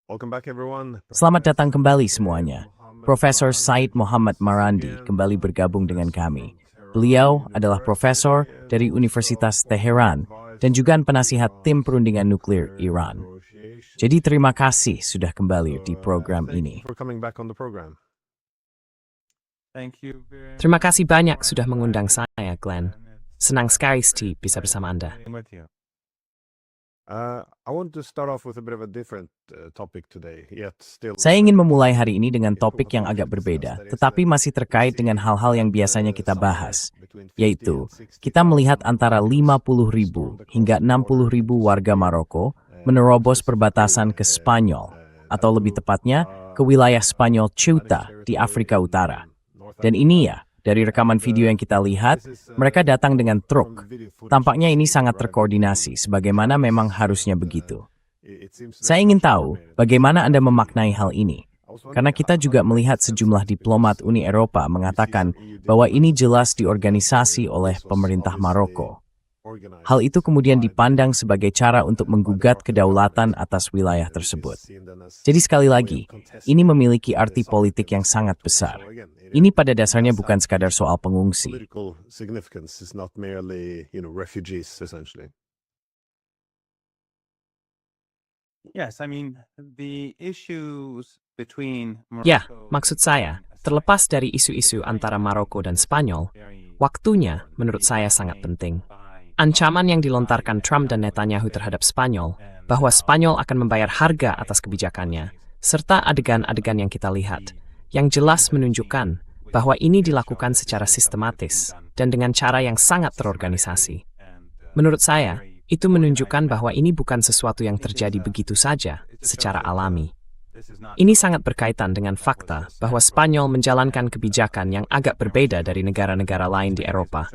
Welcome back everyone. Selamat datang kembali semuanya. Profesor Said Muhammad Marandi kembali bergabung dengan kami. Beliau adalah profesor dari Universitas Teheran dan juga penasihat tim perundingan nuklir Iran. Jadi terima kasih sudah kembali di program ini. Terima kasih banyak sudah mengundang saya, Glenn. Senang sekali Steve bisa bersama Anda. Saya ingin memulai hari ini dengan topik yang agak berbeda, tetapi masih terkait dengan hal-hal yang biasanya kita bahas, yaitu kita melihat antara 50.000 hingga 60.000 warga Maroko menerobos perbatasan ke Spanyol, atau lebih tepatnya ke wilayah Spanyol Ceuta di Afrika Utara. Dan ini ya, dari rekaman video yang kita lihat, mereka datang dengan truk. Tampaknya ini sangat terkoordinasi, sebagaimana memang harusnya begitu. Saya ingin tahu bagaimana Anda memaknai hal ini, karena kita juga melihat sejumlah diplomat Uni Eropa mengatakan bahwa ini jelas diorganisasi oleh pemerintah Maroko. Hal itu kemudian dipandang sebagai cara untuk menggugat kedaulatan atas wilayah tersebut. Jadi sekali lagi, ini memiliki arti politik yang sangat besar. Ini pada dasarnya bukan sekadar soal pengungsi. Ya, maksud saya, terlepas dari isu-isu antara Maroko dan Spanyol, waktunya menurut saya sangat penting. Ancaman yang dilontarkan Trump dan Netanyahu terhadap Spanyol, bahwa Spanyol akan membayar harga atas kebijakannya, serta adegan-adegan yang kita lihat, yang jelas menunjukkan bahwa ini dilakukan secara sistematis dan dengan cara yang sangat terorganisasi. Menurut saya, itu menunjukkan bahwa ini bukan sesuatu yang terjadi begitu saja, secara alami. Ini sangat berkaitan dengan fakta bahwa Spanyol menjalankan kebijakan yang agak berbeda dari negara-negara lain di Eropa,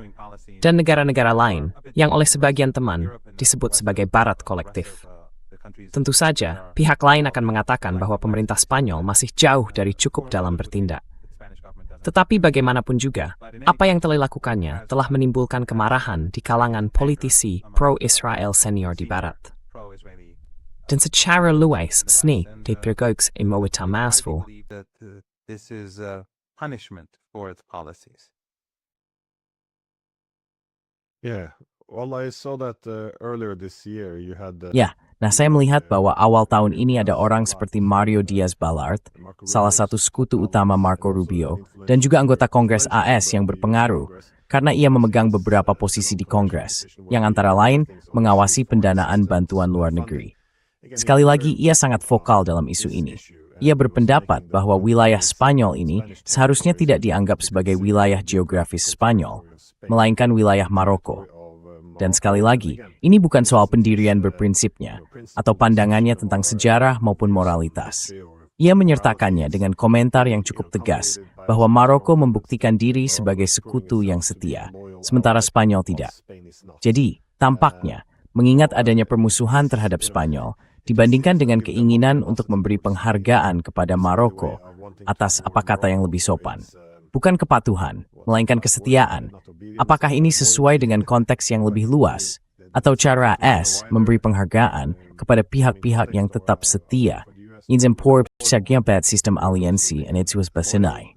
dan negara-negara lain yang oleh sebagian teman disebut sebagai Barat kolektif. Tentu saja, pihak lain akan mengatakan bahwa pemerintah Spanyol masih jauh dari cukup dalam bertindak. Tetapi bagaimanapun juga, apa yang telah dilakukannya telah menimbulkan kemarahan di kalangan politisi pro-Israel senior di Barat. Dan secara luas, seni dipergoks imawitamasful. Nah saya melihat bahwa awal tahun ini ada orang seperti Mario Diaz-Balart, salah satu sekutu utama Marco Rubio, dan juga anggota Kongres AS yang berpengaruh, karena ia memegang beberapa posisi di Kongres, yang antara lain mengawasi pendanaan bantuan luar negeri. Sekali lagi, ia sangat vokal dalam isu ini. Ia berpendapat bahwa wilayah Spanyol ini seharusnya tidak dianggap sebagai wilayah geografis Spanyol, melainkan wilayah Maroko. Dan sekali lagi, ini bukan soal pendirian berprinsipnya, atau pandangannya tentang sejarah maupun moralitas. Ia menyertakannya dengan komentar yang cukup tegas, bahwa Maroko membuktikan diri sebagai sekutu yang setia, sementara Spanyol tidak. Jadi, tampaknya, mengingat adanya permusuhan terhadap Spanyol, dibandingkan dengan keinginan untuk memberi penghargaan kepada Maroko atas apa kata yang lebih sopan. Bukan kepatuhan, melainkan kesetiaan. Apakah ini sesuai dengan konteks yang lebih luas? Atau cara S memberi penghargaan kepada pihak-pihak yang tetap setia? Ingin por segmentat sistem aliansi and itu basinai.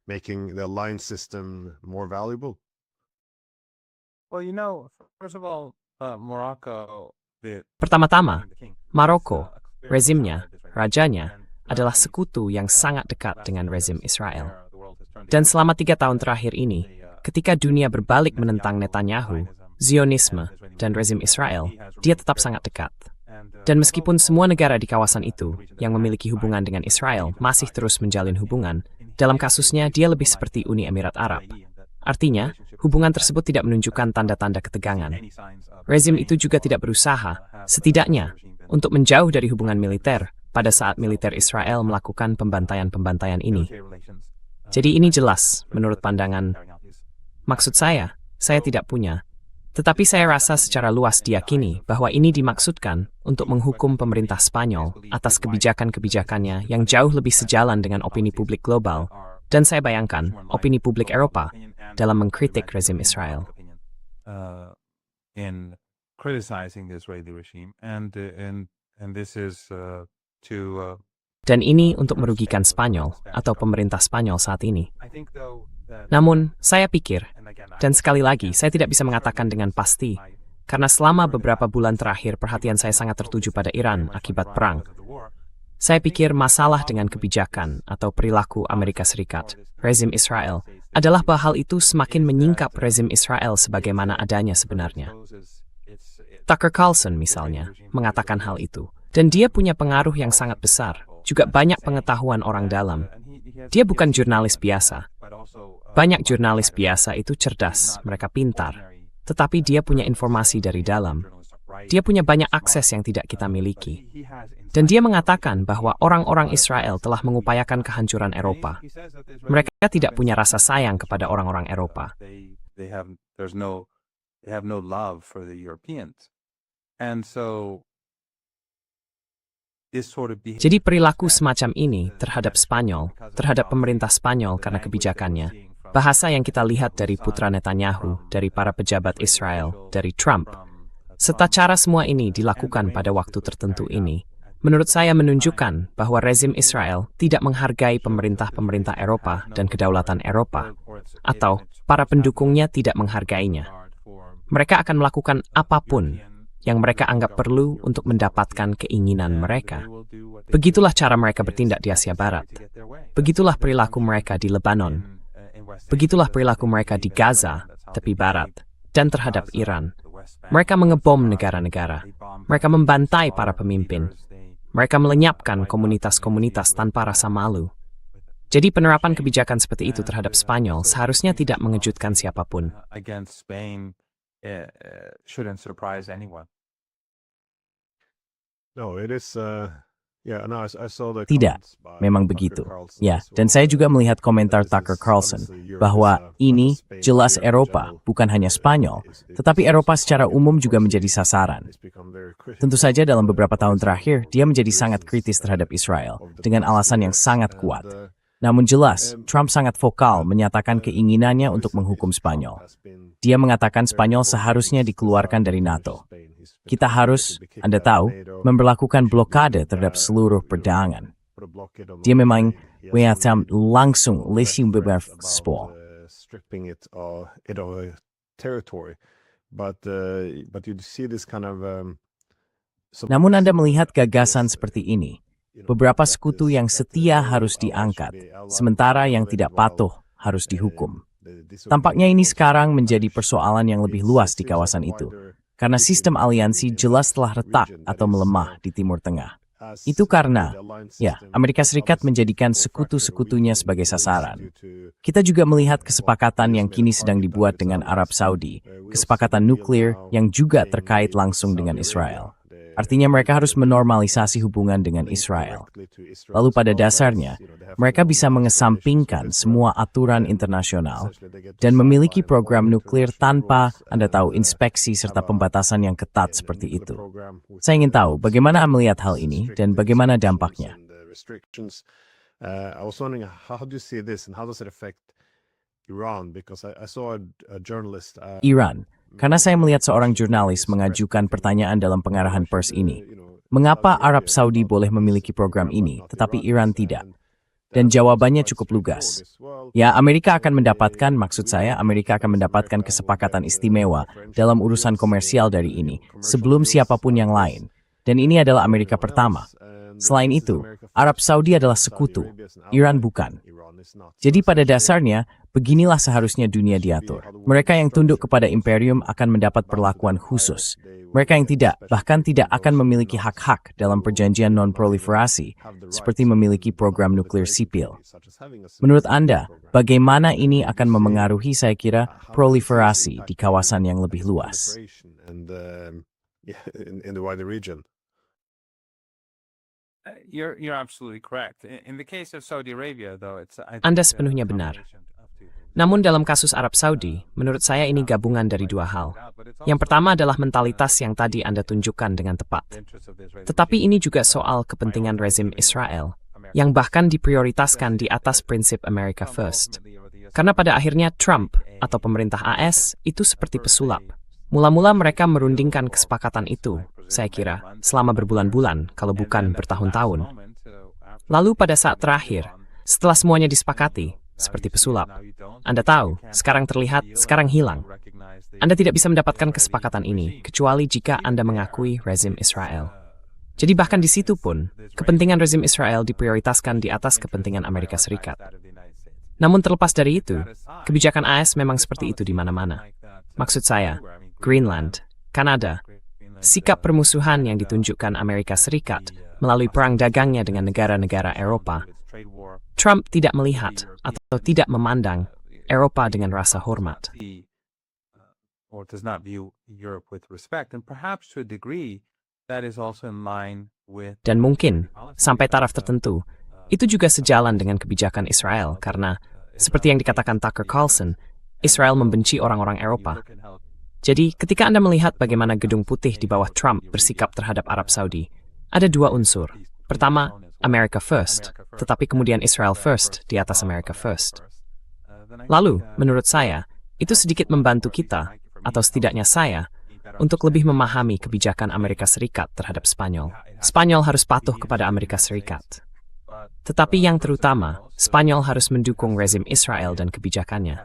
Making the alliance system more valuable. Well, first of all, Morocco. Pertama-tama, Maroko, rezimnya, rajanya, adalah sekutu yang sangat dekat dengan rezim Israel. Dan selama 3 tahun terakhir ini, ketika dunia berbalik menentang Netanyahu, Zionisme, dan rezim Israel, dia tetap sangat dekat. Dan meskipun semua negara di kawasan itu yang memiliki hubungan dengan Israel masih terus menjalin hubungan, dalam kasusnya dia lebih seperti Uni Emirat Arab. Artinya, hubungan tersebut tidak menunjukkan tanda-tanda ketegangan. Rezim itu juga tidak berusaha, setidaknya, untuk menjauh dari hubungan militer pada saat militer Israel melakukan pembantaian-pembantaian ini. Jadi ini jelas, menurut pandangan. Maksud saya tidak punya. Tetapi saya rasa secara luas diyakini bahwa ini dimaksudkan untuk menghukum pemerintah Spanyol atas kebijakan-kebijakannya yang jauh lebih sejalan dengan opini publik global, dan saya bayangkan opini publik Eropa dalam mengkritik rezim Israel. In criticizing the Israeli regime, and this is to. Dan ini untuk merugikan Spanyol atau pemerintah Spanyol saat ini. I think though that. Namun, saya pikir, And again, dan sekali lagi, saya tidak bisa mengatakan dengan pasti, karena selama beberapa bulan terakhir perhatian saya sangat tertuju pada Iran akibat perang. Saya pikir masalah dengan kebijakan atau perilaku Amerika Serikat, rezim Israel, adalah bahwa hal itu semakin menyingkap rezim Israel sebagaimana adanya sebenarnya. Tucker Carlson misalnya mengatakan hal itu, dan dia punya pengaruh yang sangat besar, juga banyak pengetahuan orang dalam. Dia bukan jurnalis biasa. Banyak jurnalis biasa itu cerdas, mereka pintar, tetapi dia punya informasi dari dalam. Dia punya banyak akses yang tidak kita miliki. Dan dia mengatakan bahwa orang-orang Israel telah mengupayakan kehancuran Eropa. Mereka tidak punya rasa sayang kepada orang-orang Eropa. They have no love for the Europeans. And so this sort of behavior. Jadi perilaku semacam ini terhadap Spanyol, terhadap pemerintah Spanyol karena kebijakannya, bahasa yang kita lihat dari putra Netanyahu, dari para pejabat Israel, dari Trump, serta cara semua ini dilakukan pada waktu tertentu ini, menurut saya menunjukkan bahwa rezim Israel tidak menghargai pemerintah-pemerintah Eropa dan kedaulatan Eropa, atau para pendukungnya tidak menghargainya. Mereka akan melakukan apapun yang mereka anggap perlu untuk mendapatkan keinginan mereka. Begitulah cara mereka bertindak di Asia Barat. Begitulah perilaku mereka di Lebanon. Begitulah perilaku mereka di Gaza, tepi barat, dan terhadap Iran. Mereka mengebom negara-negara. Mereka membantai para pemimpin. Mereka melenyapkan komunitas-komunitas tanpa rasa malu. Jadi penerapan kebijakan seperti itu terhadap Spanyol seharusnya tidak mengejutkan siapapun. Against Spain shouldn't surprise anyone. No, it is. Yeah, no, I saw the Tidak, comments by memang Tucker begitu. Carlson Ya, as dan well. saya juga melihat komentar This Tucker is Carlson obviously Europe bahwa is, not ini Spain, jelas Europe in Eropa, general, bukan hanya Spanyol, is tetapi Eropa secara Spanyol, umum of juga course, menjadi sasaran. it's become very critical. Tentu saja dalam beberapa tahun terakhir, dia menjadi sangat kritis terhadap Israel, dengan alasan yang sangat kuat. Namun jelas, Trump sangat vokal menyatakan keinginannya untuk menghukum Spanyol. Dia mengatakan Spanyol seharusnya dikeluarkan dari NATO. Kita harus, Anda tahu, memberlakukan blokade terhadap seluruh perdagangan. Dia memang mengatakan langsung leasing bebas spol. Stripping it of territory, but you see this kind of. Namun Anda melihat gagasan seperti ini. Beberapa sekutu yang setia harus diangkat, sementara yang tidak patuh harus dihukum. Tampaknya ini sekarang menjadi persoalan yang lebih luas di kawasan itu, karena sistem aliansi jelas telah retak atau melemah di Timur Tengah. Itu karena, ya, Amerika Serikat menjadikan sekutu-sekutunya sebagai sasaran. Kita juga melihat kesepakatan yang kini sedang dibuat dengan Arab Saudi, kesepakatan nuklir yang juga terkait langsung dengan Israel. Artinya mereka harus menormalisasi hubungan dengan Israel. Lalu pada dasarnya, mereka bisa mengesampingkan semua aturan internasional dan memiliki program nuklir tanpa, Anda tahu, inspeksi serta pembatasan yang ketat seperti itu. Saya ingin tahu bagaimana melihat hal ini dan bagaimana dampaknya. I was wondering, how do you see this and how does it affect Iran? Because I saw a journalist. Iran. Karena saya melihat seorang jurnalis mengajukan pertanyaan dalam pengarahan pers ini. Mengapa Arab Saudi boleh memiliki program ini, tetapi Iran tidak? Dan jawabannya cukup lugas. Ya, Amerika akan mendapatkan, maksud saya, Amerika akan mendapatkan kesepakatan istimewa dalam urusan komersial dari ini, sebelum siapapun yang lain. Dan ini adalah Amerika pertama. Selain itu, Arab Saudi adalah sekutu, Iran bukan. Jadi pada dasarnya, beginilah seharusnya dunia diatur. Mereka yang tunduk kepada imperium akan mendapat perlakuan khusus. Mereka yang tidak, bahkan tidak akan memiliki hak-hak dalam perjanjian non-proliferasi, seperti memiliki program nuklir sipil. Menurut Anda, bagaimana ini akan memengaruhi, saya kira, proliferasi di kawasan yang lebih luas? You're absolutely correct. In the case of Saudi Arabia, though, Anda sepenuhnya benar. Namun dalam kasus Arab Saudi, menurut saya ini gabungan dari dua hal. Yang pertama adalah mentalitas yang tadi Anda tunjukkan dengan tepat. Tetapi ini juga soal kepentingan rezim Israel, yang bahkan diprioritaskan di atas prinsip America First. Karena pada akhirnya Trump atau pemerintah AS itu seperti pesulap. Mula-mula mereka merundingkan kesepakatan itu, saya kira, selama berbulan-bulan, kalau bukan bertahun-tahun. Lalu pada saat terakhir, setelah semuanya disepakati, seperti pesulap, Anda tahu, sekarang terlihat, sekarang hilang. Anda tidak bisa mendapatkan kesepakatan ini, kecuali jika Anda mengakui rezim Israel. Jadi bahkan di situ pun, kepentingan rezim Israel diprioritaskan di atas kepentingan Amerika Serikat. Namun terlepas dari itu, kebijakan AS memang seperti itu di mana-mana. Maksud saya, Greenland, Kanada, sikap permusuhan yang ditunjukkan Amerika Serikat melalui perang dagangnya dengan negara-negara Eropa. Trump tidak melihat atau tidak memandang Eropa dengan rasa hormat. Or does not view Europe with respect, and perhaps to a degree that is also in line with. Dan mungkin, sampai taraf tertentu, itu juga sejalan dengan kebijakan Israel karena, seperti yang dikatakan Tucker Carlson, Israel membenci orang-orang Eropa. Jadi, ketika Anda melihat bagaimana Gedung Putih di bawah Trump bersikap terhadap Arab Saudi, ada dua unsur. Pertama, America First, tetapi kemudian Israel First di atas America First. Lalu, menurut saya, itu sedikit membantu kita, atau setidaknya saya, untuk lebih memahami kebijakan Amerika Serikat terhadap Spanyol. Spanyol harus patuh kepada Amerika Serikat. Tetapi yang terutama, Spanyol harus mendukung rezim Israel dan kebijakannya.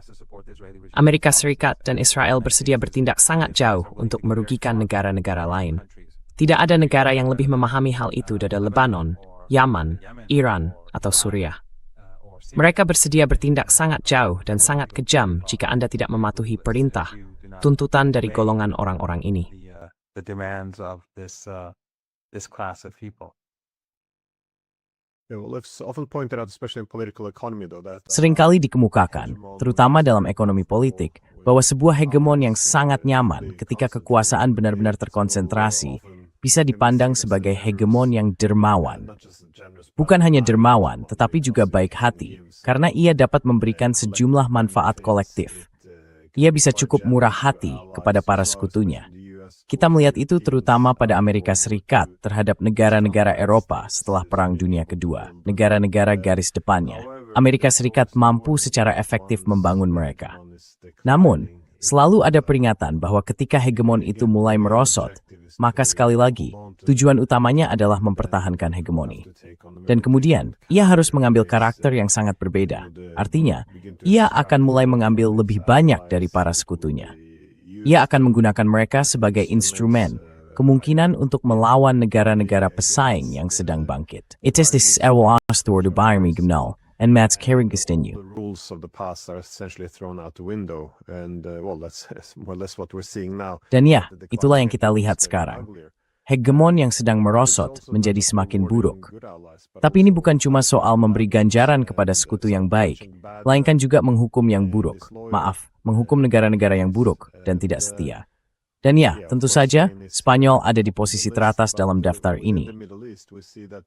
Amerika Serikat dan Israel bersedia bertindak sangat jauh untuk merugikan negara-negara lain. Tidak ada negara yang lebih memahami hal itu dari Lebanon, Yaman, Iran, atau Suriah. Mereka bersedia bertindak sangat jauh dan sangat kejam jika Anda tidak mematuhi perintah, tuntutan dari golongan orang-orang ini. The demands of this class of people. Seringkali dikemukakan, terutama dalam ekonomi politik, bahwa sebuah hegemon yang sangat nyaman ketika kekuasaan benar-benar terkonsentrasi bisa dipandang sebagai hegemon yang dermawan. Bukan hanya dermawan, tetapi juga baik hati, karena ia dapat memberikan sejumlah manfaat kolektif. Ia bisa cukup murah hati kepada para sekutunya. Kita melihat itu terutama pada Amerika Serikat terhadap negara-negara Eropa setelah Perang Dunia Kedua, negara-negara garis depannya. Amerika Serikat mampu secara efektif membangun mereka. Namun, selalu ada peringatan bahwa ketika hegemon itu mulai merosot, maka sekali lagi, tujuan utamanya adalah mempertahankan hegemoni. Dan kemudian, ia harus mengambil karakter yang sangat berbeda. Artinya, ia akan mulai mengambil lebih banyak dari para sekutunya. Ia akan menggunakan mereka sebagai instrumen, kemungkinan untuk melawan negara-negara pesaing yang sedang bangkit. It is this our store to buy me gymnal, and Matt's caring continue. The rules of the past are essentially thrown out the window, and that's more or less what we're seeing now. Dan ya, itulah yang kita lihat sekarang. Hegemon yang sedang merosot menjadi semakin buruk. Tapi ini bukan cuma soal memberi ganjaran kepada sekutu yang baik, melainkan juga menghukum yang buruk. Maaf, menghukum negara-negara yang buruk dan tidak setia. Dan ya, tentu saja, Spanyol ada di posisi teratas dalam daftar ini.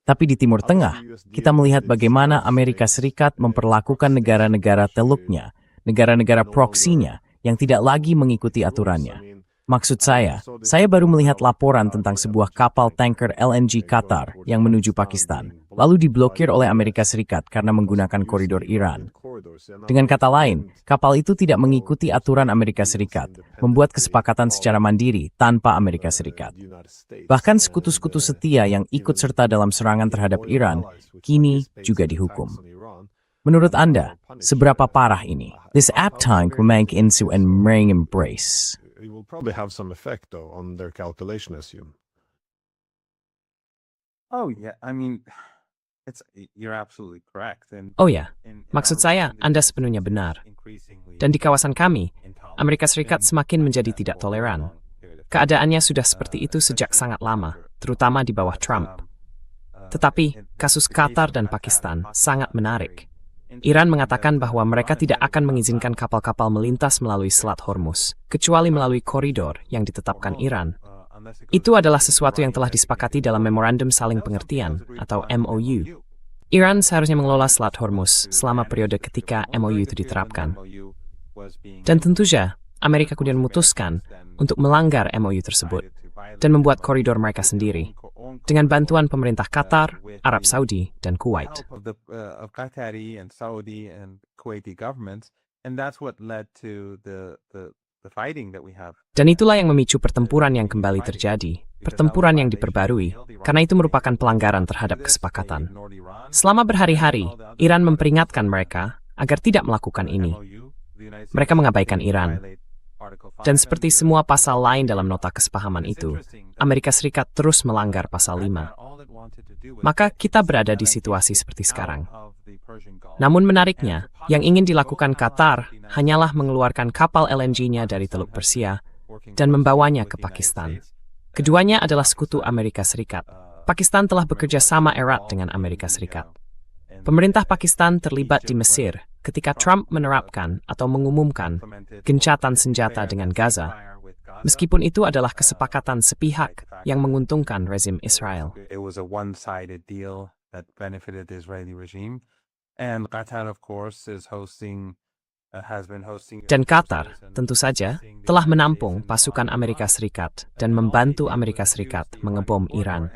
Tapi di Timur Tengah, kita melihat bagaimana Amerika Serikat memperlakukan negara-negara teluknya, negara-negara proksinya yang tidak lagi mengikuti aturannya. Maksud saya baru melihat laporan tentang sebuah kapal tanker LNG Qatar yang menuju Pakistan, lalu diblokir oleh Amerika Serikat karena menggunakan koridor Iran. Dengan kata lain, kapal itu tidak mengikuti aturan Amerika Serikat, membuat kesepakatan secara mandiri tanpa Amerika Serikat. Bahkan sekutu-sekutu setia yang ikut serta dalam serangan terhadap Iran, kini juga dihukum. Menurut Anda, seberapa parah ini? This app tank will make into and ring embrace. It will probably have some effect, though, on their calculation, I assume. Oh yeah, I mean, you're absolutely correct. Oh ya, maksud saya Anda sepenuhnya benar. Dan di kawasan kami, Amerika Serikat semakin menjadi tidak toleran. Keadaannya sudah seperti itu sejak sangat lama, terutama di bawah Trump. Tetapi, kasus Qatar dan Pakistan sangat menarik. Iran mengatakan bahwa mereka tidak akan mengizinkan kapal-kapal melintas melalui Selat Hormuz, kecuali melalui koridor yang ditetapkan Iran. Itu adalah sesuatu yang telah disepakati dalam Memorandum Saling Pengertian, atau MOU. Iran seharusnya mengelola Selat Hormuz selama periode ketika MOU itu diterapkan. Dan tentu saja, Amerika kemudian memutuskan untuk melanggar MOU tersebut dan membuat koridor mereka sendiri, dengan bantuan pemerintah Qatar, Arab Saudi, dan Kuwait. Of Qatari and Saudi and Kuwaiti governments, and that's what led to the fighting that we have. Dan itulah yang memicu pertempuran yang kembali terjadi, pertempuran yang diperbarui, karena itu merupakan pelanggaran terhadap kesepakatan. Selama berhari-hari, Iran memperingatkan mereka agar tidak melakukan ini. Mereka mengabaikan Iran. Dan seperti semua pasal lain dalam nota kesepahaman itu, Amerika Serikat terus melanggar pasal 5. Maka kita berada di situasi seperti sekarang. Namun menariknya, yang ingin dilakukan Qatar hanyalah mengeluarkan kapal LNG-nya dari Teluk Persia dan membawanya ke Pakistan. Keduanya adalah sekutu Amerika Serikat. Pakistan telah bekerja sama erat dengan Amerika Serikat. Pemerintah Pakistan terlibat di Mesir ketika Trump menerapkan atau mengumumkan gencatan senjata dengan Gaza, meskipun itu adalah kesepakatan sepihak yang menguntungkan rezim Israel. It was a one-sided deal that benefited the Israeli regime, and Qatar, of course, has been hosting. Dan Qatar, tentu saja, telah menampung pasukan Amerika Serikat dan membantu Amerika Serikat mengebom Iran.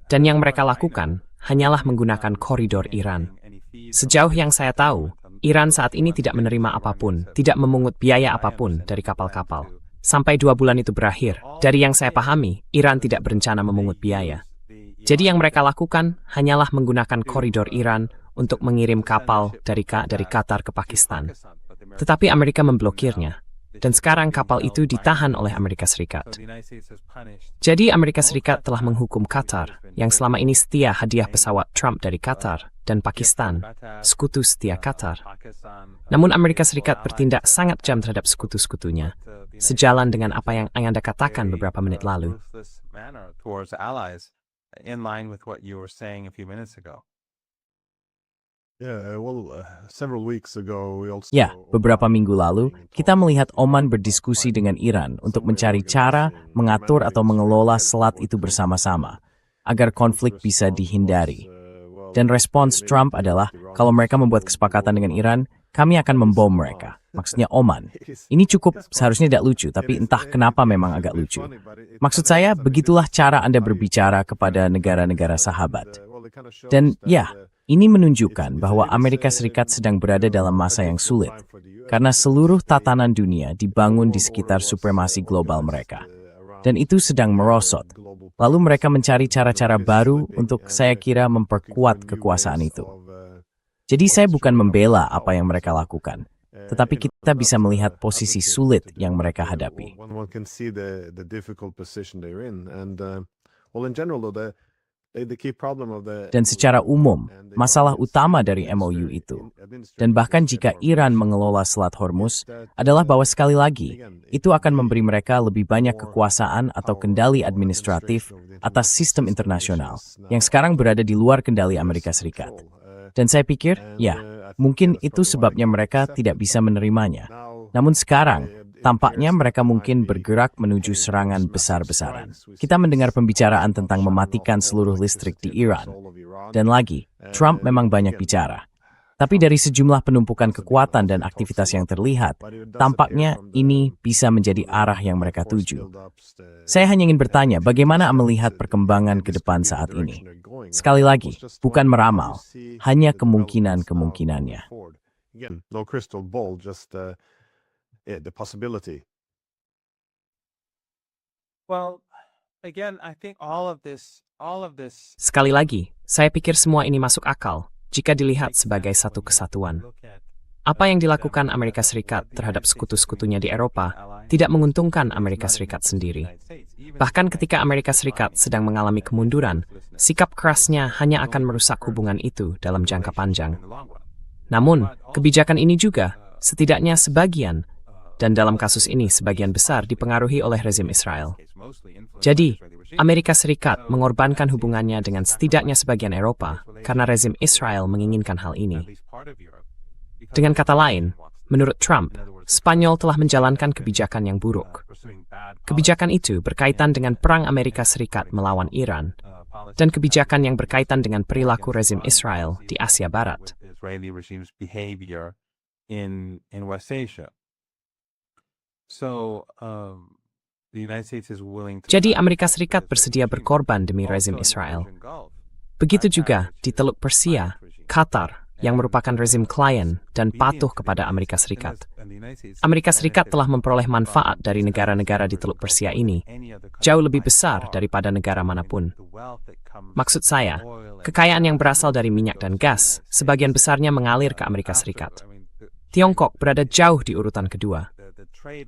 Dan yang mereka lakukan hanyalah menggunakan koridor Iran. Sejauh yang saya tahu, Iran saat ini tidak menerima apapun, tidak memungut biaya apapun dari kapal-kapal. Sampai 2 bulan itu berakhir, dari yang saya pahami, Iran tidak berencana memungut biaya. Jadi yang mereka lakukan hanyalah menggunakan koridor Iran untuk mengirim kapal dari Qatar ke Pakistan. Tetapi Amerika memblokirnya, dan sekarang kapal itu ditahan oleh Amerika Serikat. Jadi Amerika Serikat telah menghukum Qatar, yang selama ini setia hadiah pesawat Trump dari Qatar dan Pakistan, sekutu setia Qatar. Namun Amerika Serikat bertindak sangat jam terhadap sekutu-sekutunya, sejalan dengan apa yang Anda katakan beberapa menit lalu. Ya, beberapa minggu lalu, kita melihat Oman berdiskusi dengan Iran untuk mencari cara mengatur atau mengelola selat itu bersama-sama, agar konflik bisa dihindari. Dan respons Trump adalah, kalau mereka membuat kesepakatan dengan Iran, kami akan membom mereka. Maksudnya Oman. Ini cukup, seharusnya tidak lucu, tapi entah kenapa memang agak lucu. Maksud saya, begitulah cara Anda berbicara kepada negara-negara sahabat. Dan ya, ini menunjukkan bahwa Amerika Serikat sedang berada dalam masa yang sulit, karena seluruh tatanan dunia dibangun di sekitar supremasi global mereka. Dan itu sedang merosot. Lalu mereka mencari cara-cara baru untuk, saya kira, memperkuat kekuasaan itu. Jadi saya bukan membela apa yang mereka lakukan, tetapi kita bisa melihat posisi sulit yang mereka hadapi. Dan secara umum, masalah utama dari MOU itu, dan bahkan jika Iran mengelola Selat Hormuz, adalah bahwa sekali lagi, itu akan memberi mereka lebih banyak kekuasaan atau kendali administratif atas sistem internasional, yang sekarang berada di luar kendali Amerika Serikat. Dan saya pikir, ya, mungkin itu sebabnya mereka tidak bisa menerimanya. Namun sekarang, tampaknya mereka mungkin bergerak menuju serangan besar-besaran. Kita mendengar pembicaraan tentang mematikan seluruh listrik di Iran. Dan lagi, Trump memang banyak bicara. Tapi dari sejumlah penumpukan kekuatan dan aktivitas yang terlihat, tampaknya ini bisa menjadi arah yang mereka tuju. Saya hanya ingin bertanya, bagaimana melihat perkembangan ke depan saat ini? Sekali lagi, bukan meramal, hanya kemungkinan-kemungkinannya. The possibility. Well, again, I think all of this. Sekali lagi, saya pikir semua ini masuk akal jika dilihat sebagai satu kesatuan. Apa yang dilakukan Amerika Serikat terhadap sekutu-sekutunya di Eropa tidak menguntungkan Amerika Serikat sendiri. Bahkan ketika Amerika Serikat sedang mengalami kemunduran, sikap kerasnya hanya akan merusak hubungan itu dalam jangka panjang. Namun, kebijakan ini juga, setidaknya sebagian, dan dalam kasus ini sebagian besar dipengaruhi oleh rezim Israel. Jadi, Amerika Serikat mengorbankan hubungannya dengan setidaknya sebagian Eropa karena rezim Israel menginginkan hal ini. Dengan kata lain, menurut Trump, Spanyol telah menjalankan kebijakan yang buruk. Kebijakan itu berkaitan dengan perang Amerika Serikat melawan Iran, dan kebijakan yang berkaitan dengan perilaku rezim Israel di Asia Barat. Jadi Amerika Serikat bersedia berkorban demi rezim Israel. Begitu juga di Teluk Persia, Qatar, yang merupakan rezim klien dan patuh kepada Amerika Serikat. Amerika Serikat telah memperoleh manfaat dari negara-negara di Teluk Persia ini jauh lebih besar daripada negara manapun. Maksud saya, kekayaan yang berasal dari minyak dan gas, sebagian besarnya mengalir ke Amerika Serikat. Tiongkok berada jauh di urutan kedua.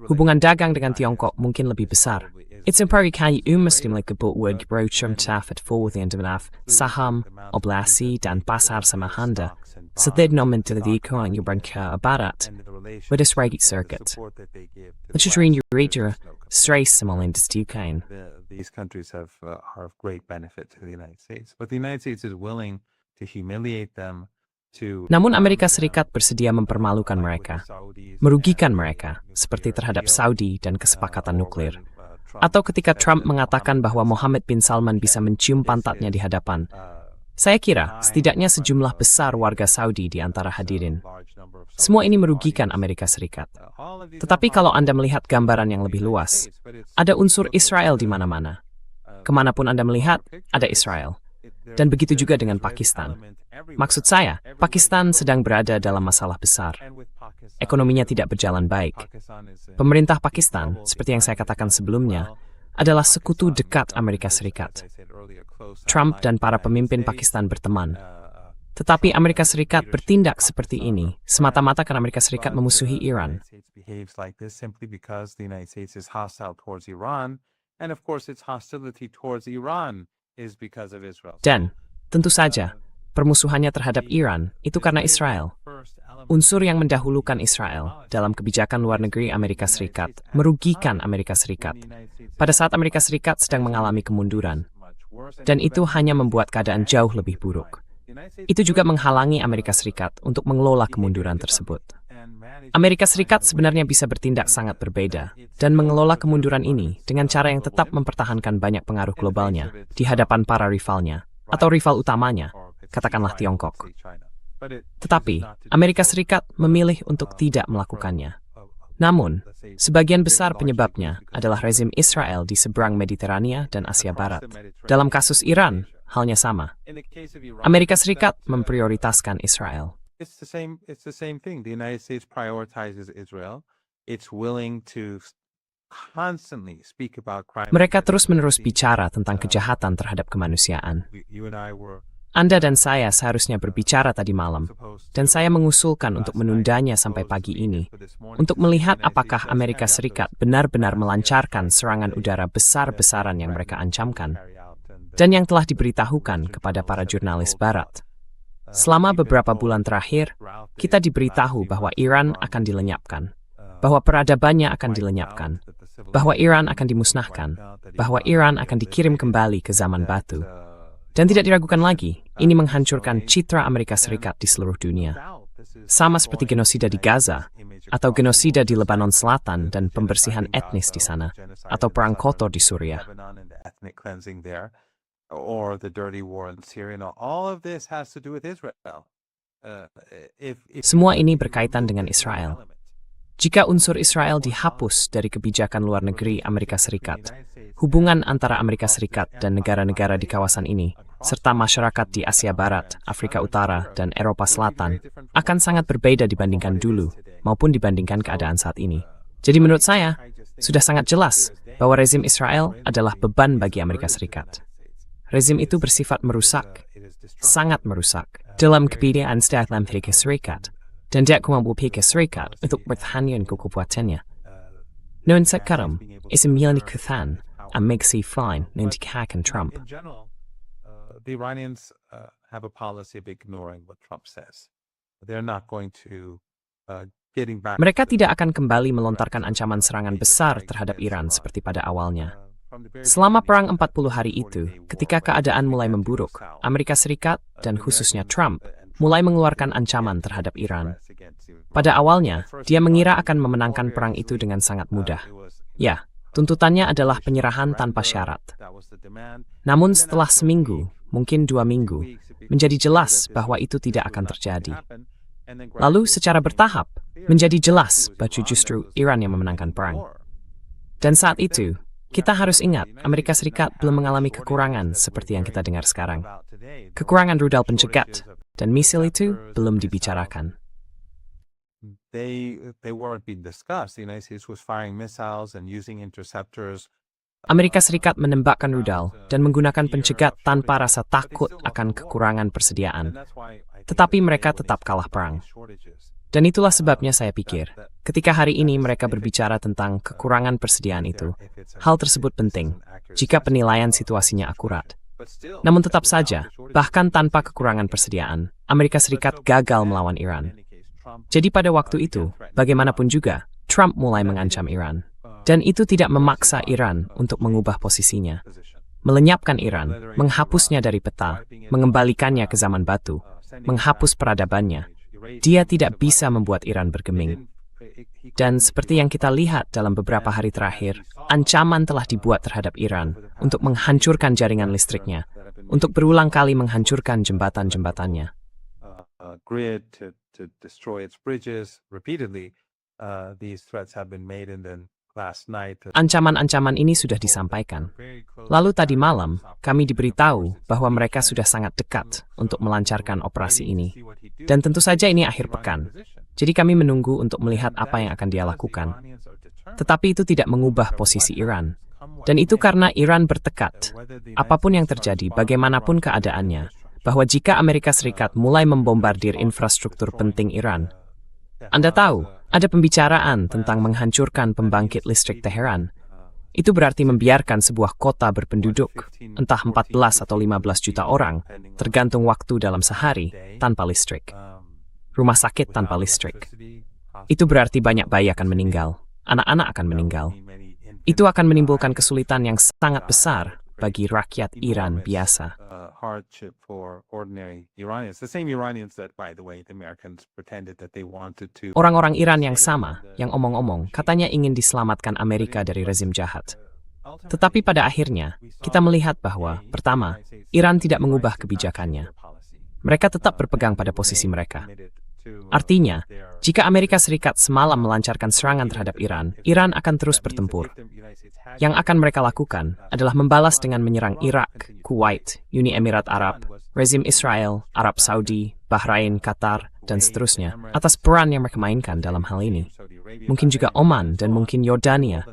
Hubungan dagang dengan Tiongkok mungkin lebih besar. It's memperkaya mesti kebutuhan bercomtaf at forwardindenaf, saham, obligasi, dan pasar samahanda, setiap nomen teledikan yang berangka barat, wedus regit circuit. Mencuri Eurasia, stress semalin distukain. These countries are of great benefit to the United States, but the United States is willing to humiliate them. Namun Amerika Serikat bersedia mempermalukan mereka, merugikan mereka, seperti terhadap Saudi dan kesepakatan nuklir. Atau ketika Trump mengatakan bahwa Mohammed bin Salman bisa mencium pantatnya di hadapan. Saya kira setidaknya sejumlah besar warga Saudi di antara hadirin. Semua ini merugikan Amerika Serikat. Tetapi kalau Anda melihat gambaran yang lebih luas, ada unsur Israel di mana-mana. Kemanapun Anda melihat, ada Israel. Dan begitu juga dengan Pakistan. Maksud saya, Pakistan sedang berada dalam masalah besar. Ekonominya tidak berjalan baik. Pemerintah Pakistan, seperti yang saya katakan sebelumnya, adalah sekutu dekat Amerika Serikat. Trump dan para pemimpin Pakistan berteman. Tetapi Amerika Serikat bertindak seperti ini semata-mata karena Amerika Serikat memusuhi Iran. Dan, tentu saja, permusuhannya terhadap Iran itu karena Israel. Unsur yang mendahulukan Israel dalam kebijakan luar negeri Amerika Serikat merugikan Amerika Serikat pada saat Amerika Serikat sedang mengalami kemunduran. Dan itu hanya membuat keadaan jauh lebih buruk. Itu juga menghalangi Amerika Serikat untuk mengelola kemunduran tersebut. Amerika Serikat sebenarnya bisa bertindak sangat berbeda dan mengelola kemunduran ini dengan cara yang tetap mempertahankan banyak pengaruh globalnya di hadapan para rivalnya atau rival utamanya, katakanlah Tiongkok. Tetapi, Amerika Serikat memilih untuk tidak melakukannya. Namun, sebagian besar penyebabnya adalah rezim Israel di seberang Mediterania dan Asia Barat. Dalam kasus Iran, halnya sama. Amerika Serikat memprioritaskan Israel. It's the same thing. The United States prioritizes Israel. It's willing to constantly speak about crime. Mereka terus-menerus bicara tentang kejahatan terhadap kemanusiaan. You and I were Anda dan saya seharusnya berbicara tadi malam, dan saya mengusulkan untuk menundanya sampai pagi ini, untuk melihat apakah Amerika Serikat benar-benar melancarkan serangan udara besar-besaran yang mereka ancamkan, dan yang telah diberitahukan kepada para jurnalis Barat. Selama beberapa bulan terakhir, kita diberitahu bahwa Iran akan dilenyapkan, bahwa peradabannya akan dilenyapkan, bahwa Iran akan dimusnahkan, bahwa Iran akan dikirim kembali ke zaman batu. Dan tidak diragukan lagi, ini menghancurkan citra Amerika Serikat di seluruh dunia. Sama seperti genosida di Gaza, atau genosida di Lebanon Selatan dan pembersihan etnis di sana, atau perang kotor di Suriah. or the dirty war in Syria. And all of this has to do with Israel. Semua ini berkaitan dengan Israel. Jika unsur Israel dihapus dari kebijakan luar negeri Amerika Serikat, hubungan antara Amerika Serikat dan negara-negara di kawasan ini, serta masyarakat di Asia Barat, Afrika Utara, dan Eropa Selatan, akan sangat berbeda dibandingkan dulu, maupun dibandingkan keadaan saat ini. Jadi menurut saya, sudah sangat jelas bahwa rezim Israel adalah beban bagi Amerika Serikat. Rezim itu bersifat merusak, sangat merusak, dalam kebijakan setiap Amerika Serikat, dan dia mampu Amerika Serikat untuk bertahan kekuatannya. Noon sekarang, is memiliki kekuatan, Amerika fine menghentikan Trump. In general, the Iranians have a policy of ignoring what Trump says. They're not going to getting back. Mereka tidak akan kembali melontarkan ancaman serangan besar terhadap Iran seperti pada awalnya. Selama perang 40 hari itu, ketika keadaan mulai memburuk, Amerika Serikat dan khususnya Trump mulai mengeluarkan ancaman terhadap Iran. Pada awalnya, dia mengira akan memenangkan perang itu dengan sangat mudah. Ya, tuntutannya adalah penyerahan tanpa syarat. Namun setelah seminggu, mungkin 2 minggu, menjadi jelas bahwa itu tidak akan terjadi. Lalu secara bertahap, menjadi jelas bahwa justru Iran yang memenangkan perang. Dan saat itu, kita harus ingat, Amerika Serikat belum mengalami kekurangan seperti yang kita dengar sekarang. Kekurangan rudal pencegat, dan misil itu belum dibicarakan. They weren't being discussed. The United States was firing missiles and using interceptors. Amerika Serikat menembakkan rudal dan menggunakan pencegat tanpa rasa takut akan kekurangan persediaan. Tetapi mereka tetap kalah perang. Dan itulah sebabnya saya pikir, ketika hari ini mereka berbicara tentang kekurangan persediaan itu, hal tersebut penting jika penilaian situasinya akurat. Namun tetap saja, bahkan tanpa kekurangan persediaan, Amerika Serikat gagal melawan Iran. Jadi pada waktu itu, bagaimanapun juga, Trump mulai mengancam Iran. Dan itu tidak memaksa Iran untuk mengubah posisinya. Melenyapkan Iran, menghapusnya dari peta, mengembalikannya ke zaman batu, menghapus peradabannya. Dia tidak bisa membuat Iran bergeming. Dan seperti yang kita lihat dalam beberapa hari terakhir, ancaman telah dibuat terhadap Iran untuk menghancurkan jaringan listriknya, untuk berulang kali menghancurkan jembatan-jembatannya. Grid to destroy its bridges repeatedly. These threats have been made in the last night. Ancaman-ancaman ini sudah disampaikan. Lalu tadi malam, kami diberitahu bahwa mereka sudah sangat dekat untuk melancarkan operasi ini. Dan tentu saja ini akhir pekan. Jadi kami menunggu untuk melihat apa yang akan dia lakukan. Tetapi itu tidak mengubah posisi Iran. Dan itu karena Iran bertekad, apapun yang terjadi, bagaimanapun keadaannya, bahwa jika Amerika Serikat mulai membombardir infrastruktur penting Iran, Anda tahu, ada pembicaraan tentang menghancurkan pembangkit listrik Teheran. Itu berarti membiarkan sebuah kota berpenduduk, entah 14 atau 15 juta orang, tergantung waktu dalam sehari, tanpa listrik. Rumah sakit tanpa listrik. Itu berarti banyak bayi akan meninggal, anak-anak akan meninggal. Itu akan menimbulkan kesulitan yang sangat besar bagi rakyat Iran biasa. Hardship for ordinary Iranians. The same Iranians that, by the way, the Americans pretended that they wanted to. Orang-orang Iran yang sama, yang omong-omong, katanya ingin diselamatkan Amerika dari rezim jahat. Tetapi pada akhirnya, kita melihat bahwa, pertama, Iran tidak mengubah kebijakannya. Mereka tetap berpegang pada posisi mereka. Artinya, jika Amerika Serikat semalam melancarkan serangan terhadap Iran, Iran akan terus bertempur. Yang akan mereka lakukan adalah membalas dengan menyerang Irak, Kuwait, Uni Emirat Arab, rezim Israel, Arab Saudi, Bahrain, Qatar, dan seterusnya, atas peran yang mereka mainkan dalam hal ini. Mungkin juga Oman dan mungkin Yordania,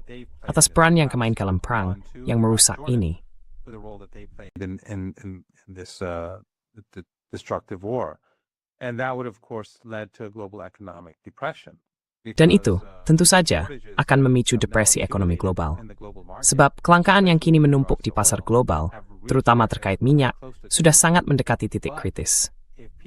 atas peran yang kemainkan dalam perang yang merusak ini. And that would of course led to global economic depression. Dan itu, tentu saja, akan memicu depresi ekonomi global. Sebab kelangkaan yang kini menumpuk di pasar global, terutama terkait minyak, sudah sangat mendekati titik kritis.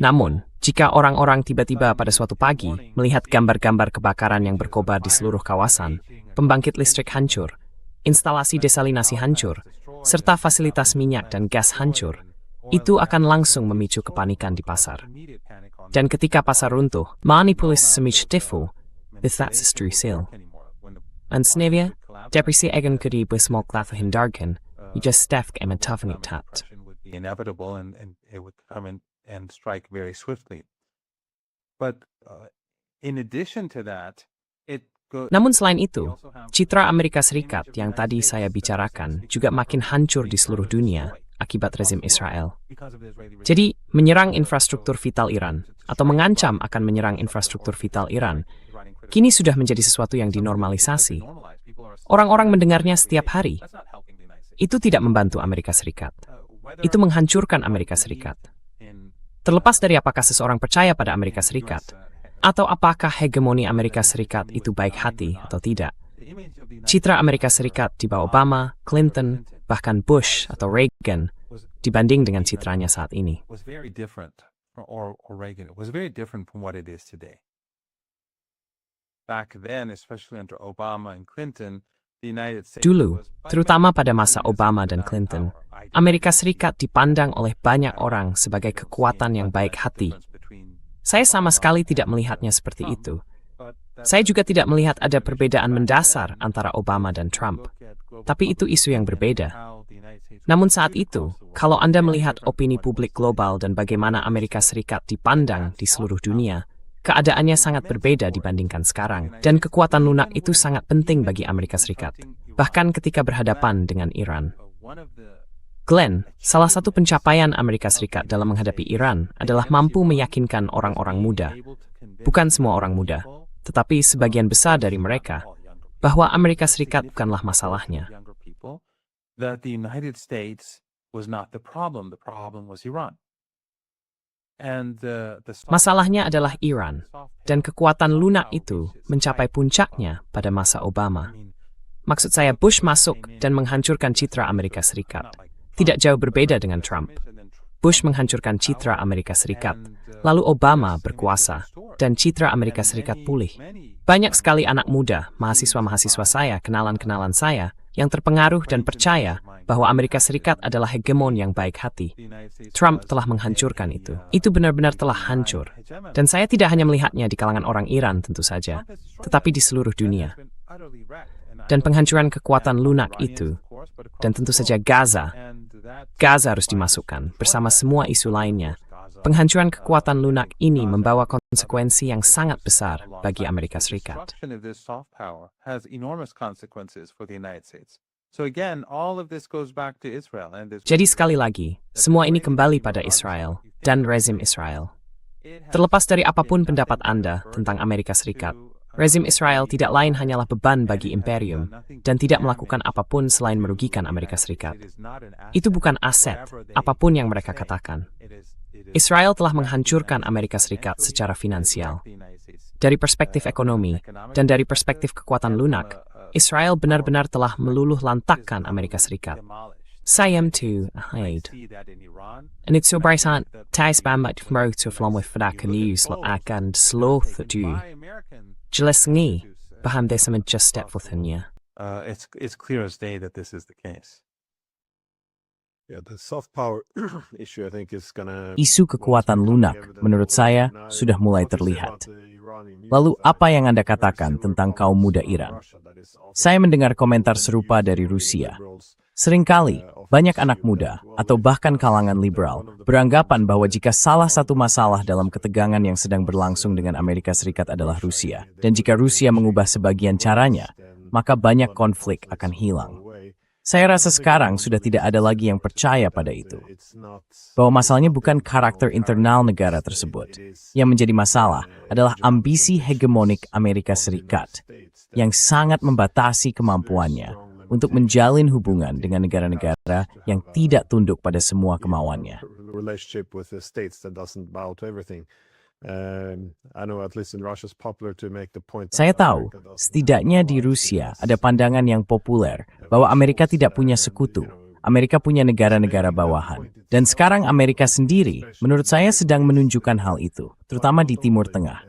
Namun, jika orang-orang tiba-tiba pada suatu pagi melihat gambar-gambar kebakaran yang berkobar di seluruh kawasan, pembangkit listrik hancur, instalasi desalinasi hancur, serta fasilitas minyak dan gas hancur, itu akan langsung memicu kepanikan di pasar. Dan ketika pasar runtuh, manipulis semistifu, bethasistru-sil. En snevia, depresi egan kudi besmok hindargen, just stefk emetavanitat. Inevitable and it would come in and strike very swiftly. But in addition to that, namun selain itu, citra Amerika Serikat yang tadi saya bicarakan juga makin hancur di seluruh dunia akibat rezim Israel. Jadi, menyerang infrastruktur vital Iran, atau mengancam akan menyerang infrastruktur vital Iran, kini sudah menjadi sesuatu yang dinormalisasi. Orang-orang mendengarnya setiap hari. Itu tidak membantu Amerika Serikat. Itu menghancurkan Amerika Serikat. Terlepas dari apakah seseorang percaya pada Amerika Serikat, atau apakah hegemoni Amerika Serikat itu baik hati atau tidak, citra Amerika Serikat di bawah Obama, Clinton, bahkan Bush atau Reagan dibanding dengan citranya saat ini. Dulu, terutama pada masa Obama dan Clinton, Amerika Serikat dipandang oleh banyak orang sebagai kekuatan yang baik hati. Saya sama sekali tidak melihatnya seperti itu. Saya juga tidak melihat ada perbedaan mendasar antara Obama dan Trump. Tapi itu isu yang berbeda. Namun saat itu, kalau Anda melihat opini publik global dan bagaimana Amerika Serikat dipandang di seluruh dunia, keadaannya sangat berbeda dibandingkan sekarang. Dan kekuatan lunak itu sangat penting bagi Amerika Serikat, bahkan ketika berhadapan dengan Iran. Glenn, salah satu pencapaian Amerika Serikat dalam menghadapi Iran adalah mampu meyakinkan orang-orang muda, bukan semua orang muda, tetapi sebagian besar dari mereka, bahwa Amerika Serikat bukanlah masalahnya. That the United States was not the problem was Iran. And Masalahnya adalah Iran, dan kekuatan lunak itu mencapai puncaknya pada masa Obama. Maksud saya, Bush masuk dan menghancurkan citra Amerika Serikat. Tidak jauh berbeda dengan Trump. Bush menghancurkan citra Amerika Serikat, lalu Obama berkuasa, dan citra Amerika Serikat pulih. Banyak sekali anak muda, mahasiswa-mahasiswa saya, kenalan-kenalan saya, yang terpengaruh dan percaya bahwa Amerika Serikat adalah hegemon yang baik hati. Trump telah menghancurkan itu. Itu benar-benar telah hancur. Dan saya tidak hanya melihatnya di kalangan orang Iran tentu saja, tetapi di seluruh dunia. Dan penghancuran kekuatan lunak itu, dan tentu saja Gaza harus dimasukkan bersama semua isu lainnya. Penghancuran kekuatan lunak ini membawa konsekuensi yang sangat besar bagi Amerika Serikat. Jadi sekali lagi, semua ini kembali pada Israel dan rezim Israel. Terlepas dari apapun pendapat Anda tentang Amerika Serikat, rezim Israel tidak lain hanyalah beban bagi imperium dan tidak melakukan apapun selain merugikan Amerika Serikat. Itu bukan aset, apapun yang mereka katakan. Israel telah menghancurkan Amerika Serikat secara finansial. Dari perspektif ekonomi dan dari perspektif kekuatan lunak, Israel benar-benar telah meluluh lantakkan Amerika Serikat. Saya tu ahid. En het zo bijzijn thuis bij mij vrouw te vlammen vandaag nieuws akan sloth tu. Jelas ngi, baham desa just step withinnya. It's clear as day that this is the case. Yeah, the soft power issue I think is gonna... Isu kekuatan lunak, menurut saya, sudah mulai terlihat. Lalu apa yang Anda katakan tentang kaum muda Iran? Saya mendengar komentar serupa dari Rusia. Seringkali, banyak anak muda, atau bahkan kalangan liberal, beranggapan bahwa jika salah satu masalah dalam ketegangan yang sedang berlangsung dengan Amerika Serikat adalah Rusia, dan jika Rusia mengubah sebagian caranya, maka banyak konflik akan hilang. Saya rasa sekarang sudah tidak ada lagi yang percaya pada itu. Bahwa masalahnya bukan karakter internal negara tersebut. Yang menjadi masalah adalah ambisi hegemonik Amerika Serikat yang sangat membatasi kemampuannya untuk menjalin hubungan dengan negara-negara yang tidak tunduk pada semua kemauannya. Saya tahu, setidaknya di Rusia ada pandangan yang populer bahwa Amerika tidak punya sekutu. Amerika punya negara-negara bawahan. Dan sekarang Amerika sendiri, menurut saya sedang menunjukkan hal itu, terutama di Timur Tengah.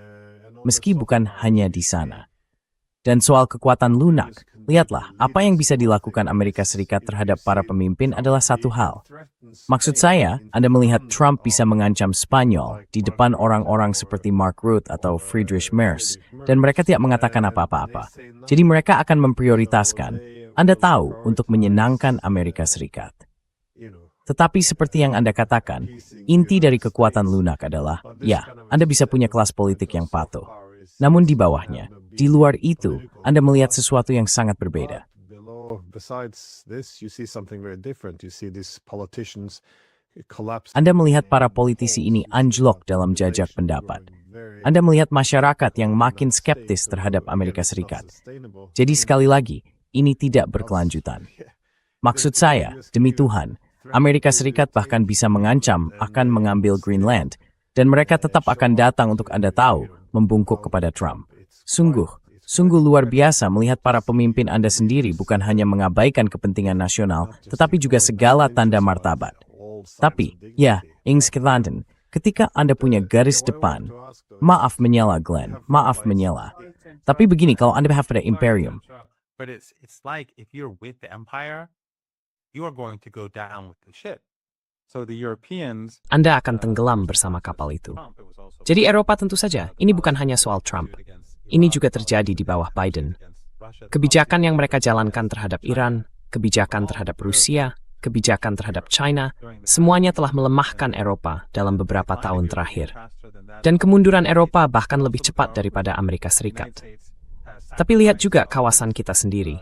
Meski bukan hanya di sana. Dan soal kekuatan lunak, lihatlah, apa yang bisa dilakukan Amerika Serikat terhadap para pemimpin adalah satu hal. Maksud saya, Anda melihat Trump bisa mengancam Spanyol di depan orang-orang seperti Mark Rutte atau Friedrich Merz, dan mereka tidak mengatakan apa-apa. Jadi mereka akan memprioritaskan, Anda tahu, untuk menyenangkan Amerika Serikat. Tetapi seperti yang Anda katakan, inti dari kekuatan lunak adalah, ya, Anda bisa punya kelas politik yang patuh. Namun di bawahnya, di luar itu, Anda melihat sesuatu yang sangat berbeda. Anda melihat para politisi ini anjlok dalam jajak pendapat. Anda melihat masyarakat yang makin skeptis terhadap Amerika Serikat. Jadi sekali lagi, ini tidak berkelanjutan. Maksud saya, demi Tuhan, Amerika Serikat bahkan bisa mengancam akan mengambil Greenland, dan mereka tetap akan datang untuk Anda tahu, membungkuk kepada Trump. Sungguh luar biasa melihat para pemimpin Anda sendiri bukan hanya mengabaikan kepentingan nasional, tetapi juga segala tanda martabat. Tapi, ya, Ingskilanden, ketika Anda punya garis depan, maaf menyela Glenn, maaf menyela. Tapi begini, kalau Anda berhadapan pada imperium, But it's like if you're with the empire, you are going to go down with the ship. So the Europeans, Anda akan tenggelam bersama kapal itu. Jadi Eropa tentu saja, ini bukan hanya soal Trump. Ini juga terjadi di bawah Biden. Kebijakan yang mereka jalankan terhadap Iran, kebijakan terhadap Rusia, kebijakan terhadap China, semuanya telah melemahkan Eropa dalam beberapa tahun terakhir. Dan kemunduran Eropa bahkan lebih cepat daripada Amerika Serikat. Tapi lihat juga kawasan kita sendiri.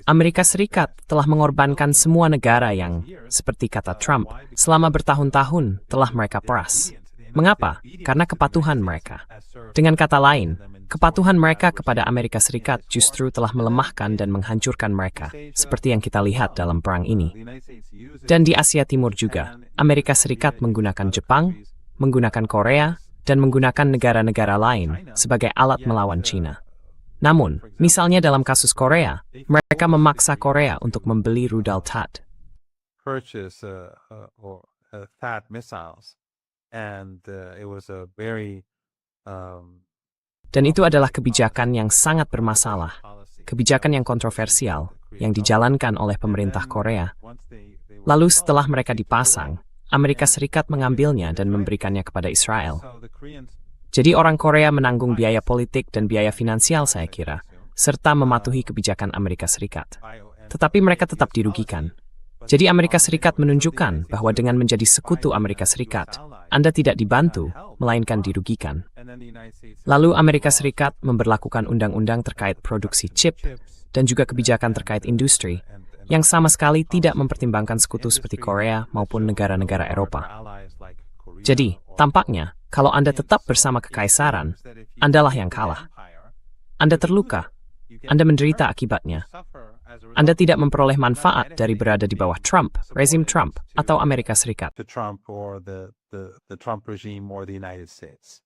Amerika Serikat telah mengorbankan semua negara yang, seperti kata Trump, selama bertahun-tahun telah mereka peras. Mengapa? Karena kepatuhan mereka. Dengan kata lain, kepatuhan mereka kepada Amerika Serikat justru telah melemahkan dan menghancurkan mereka, seperti yang kita lihat dalam perang ini. Dan di Asia Timur juga, Amerika Serikat menggunakan Jepang, menggunakan Korea, dan menggunakan negara-negara lain sebagai alat melawan China. Namun, misalnya dalam kasus Korea, mereka memaksa Korea untuk membeli rudal THAAD. Purchase THAAD missiles, and it was a very Dan itu adalah kebijakan yang sangat bermasalah, kebijakan yang kontroversial yang dijalankan oleh pemerintah Korea. Lalu setelah mereka dipasang, Amerika Serikat mengambilnya dan memberikannya kepada Israel. Jadi orang Korea menanggung biaya politik dan biaya finansial saya kira, serta mematuhi kebijakan Amerika Serikat. Tetapi mereka tetap dirugikan. Jadi Amerika Serikat menunjukkan bahwa dengan menjadi sekutu Amerika Serikat, Anda tidak dibantu, melainkan dirugikan. Lalu Amerika Serikat memberlakukan undang-undang terkait produksi chip dan juga kebijakan terkait industri yang sama sekali tidak mempertimbangkan sekutu seperti Korea maupun negara-negara Eropa. Jadi, tampaknya, kalau Anda tetap bersama kekaisaran, Andalah yang kalah. Anda terluka, Anda menderita akibatnya. Anda tidak memperoleh manfaat dari berada di bawah Trump, rezim Trump, atau Amerika Serikat. to Trump or the Trump regime or the United States.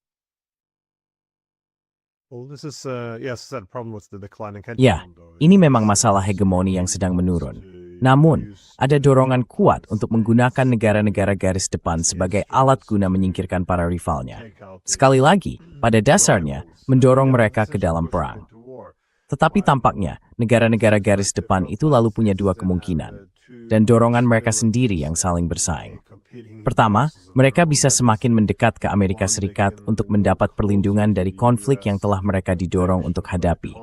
Well, this is yes, that problem with the declining Ya, ini memang masalah hegemoni yang sedang menurun. Namun, ada dorongan kuat untuk menggunakan negara-negara garis depan sebagai alat guna menyingkirkan para rivalnya. Sekali lagi, pada dasarnya, mendorong mereka ke dalam perang. Tetapi tampaknya, negara-negara garis depan itu lalu punya dua kemungkinan, dan dorongan mereka sendiri yang saling bersaing. Pertama, mereka bisa semakin mendekat ke Amerika Serikat untuk mendapat perlindungan dari konflik yang telah mereka didorong untuk hadapi.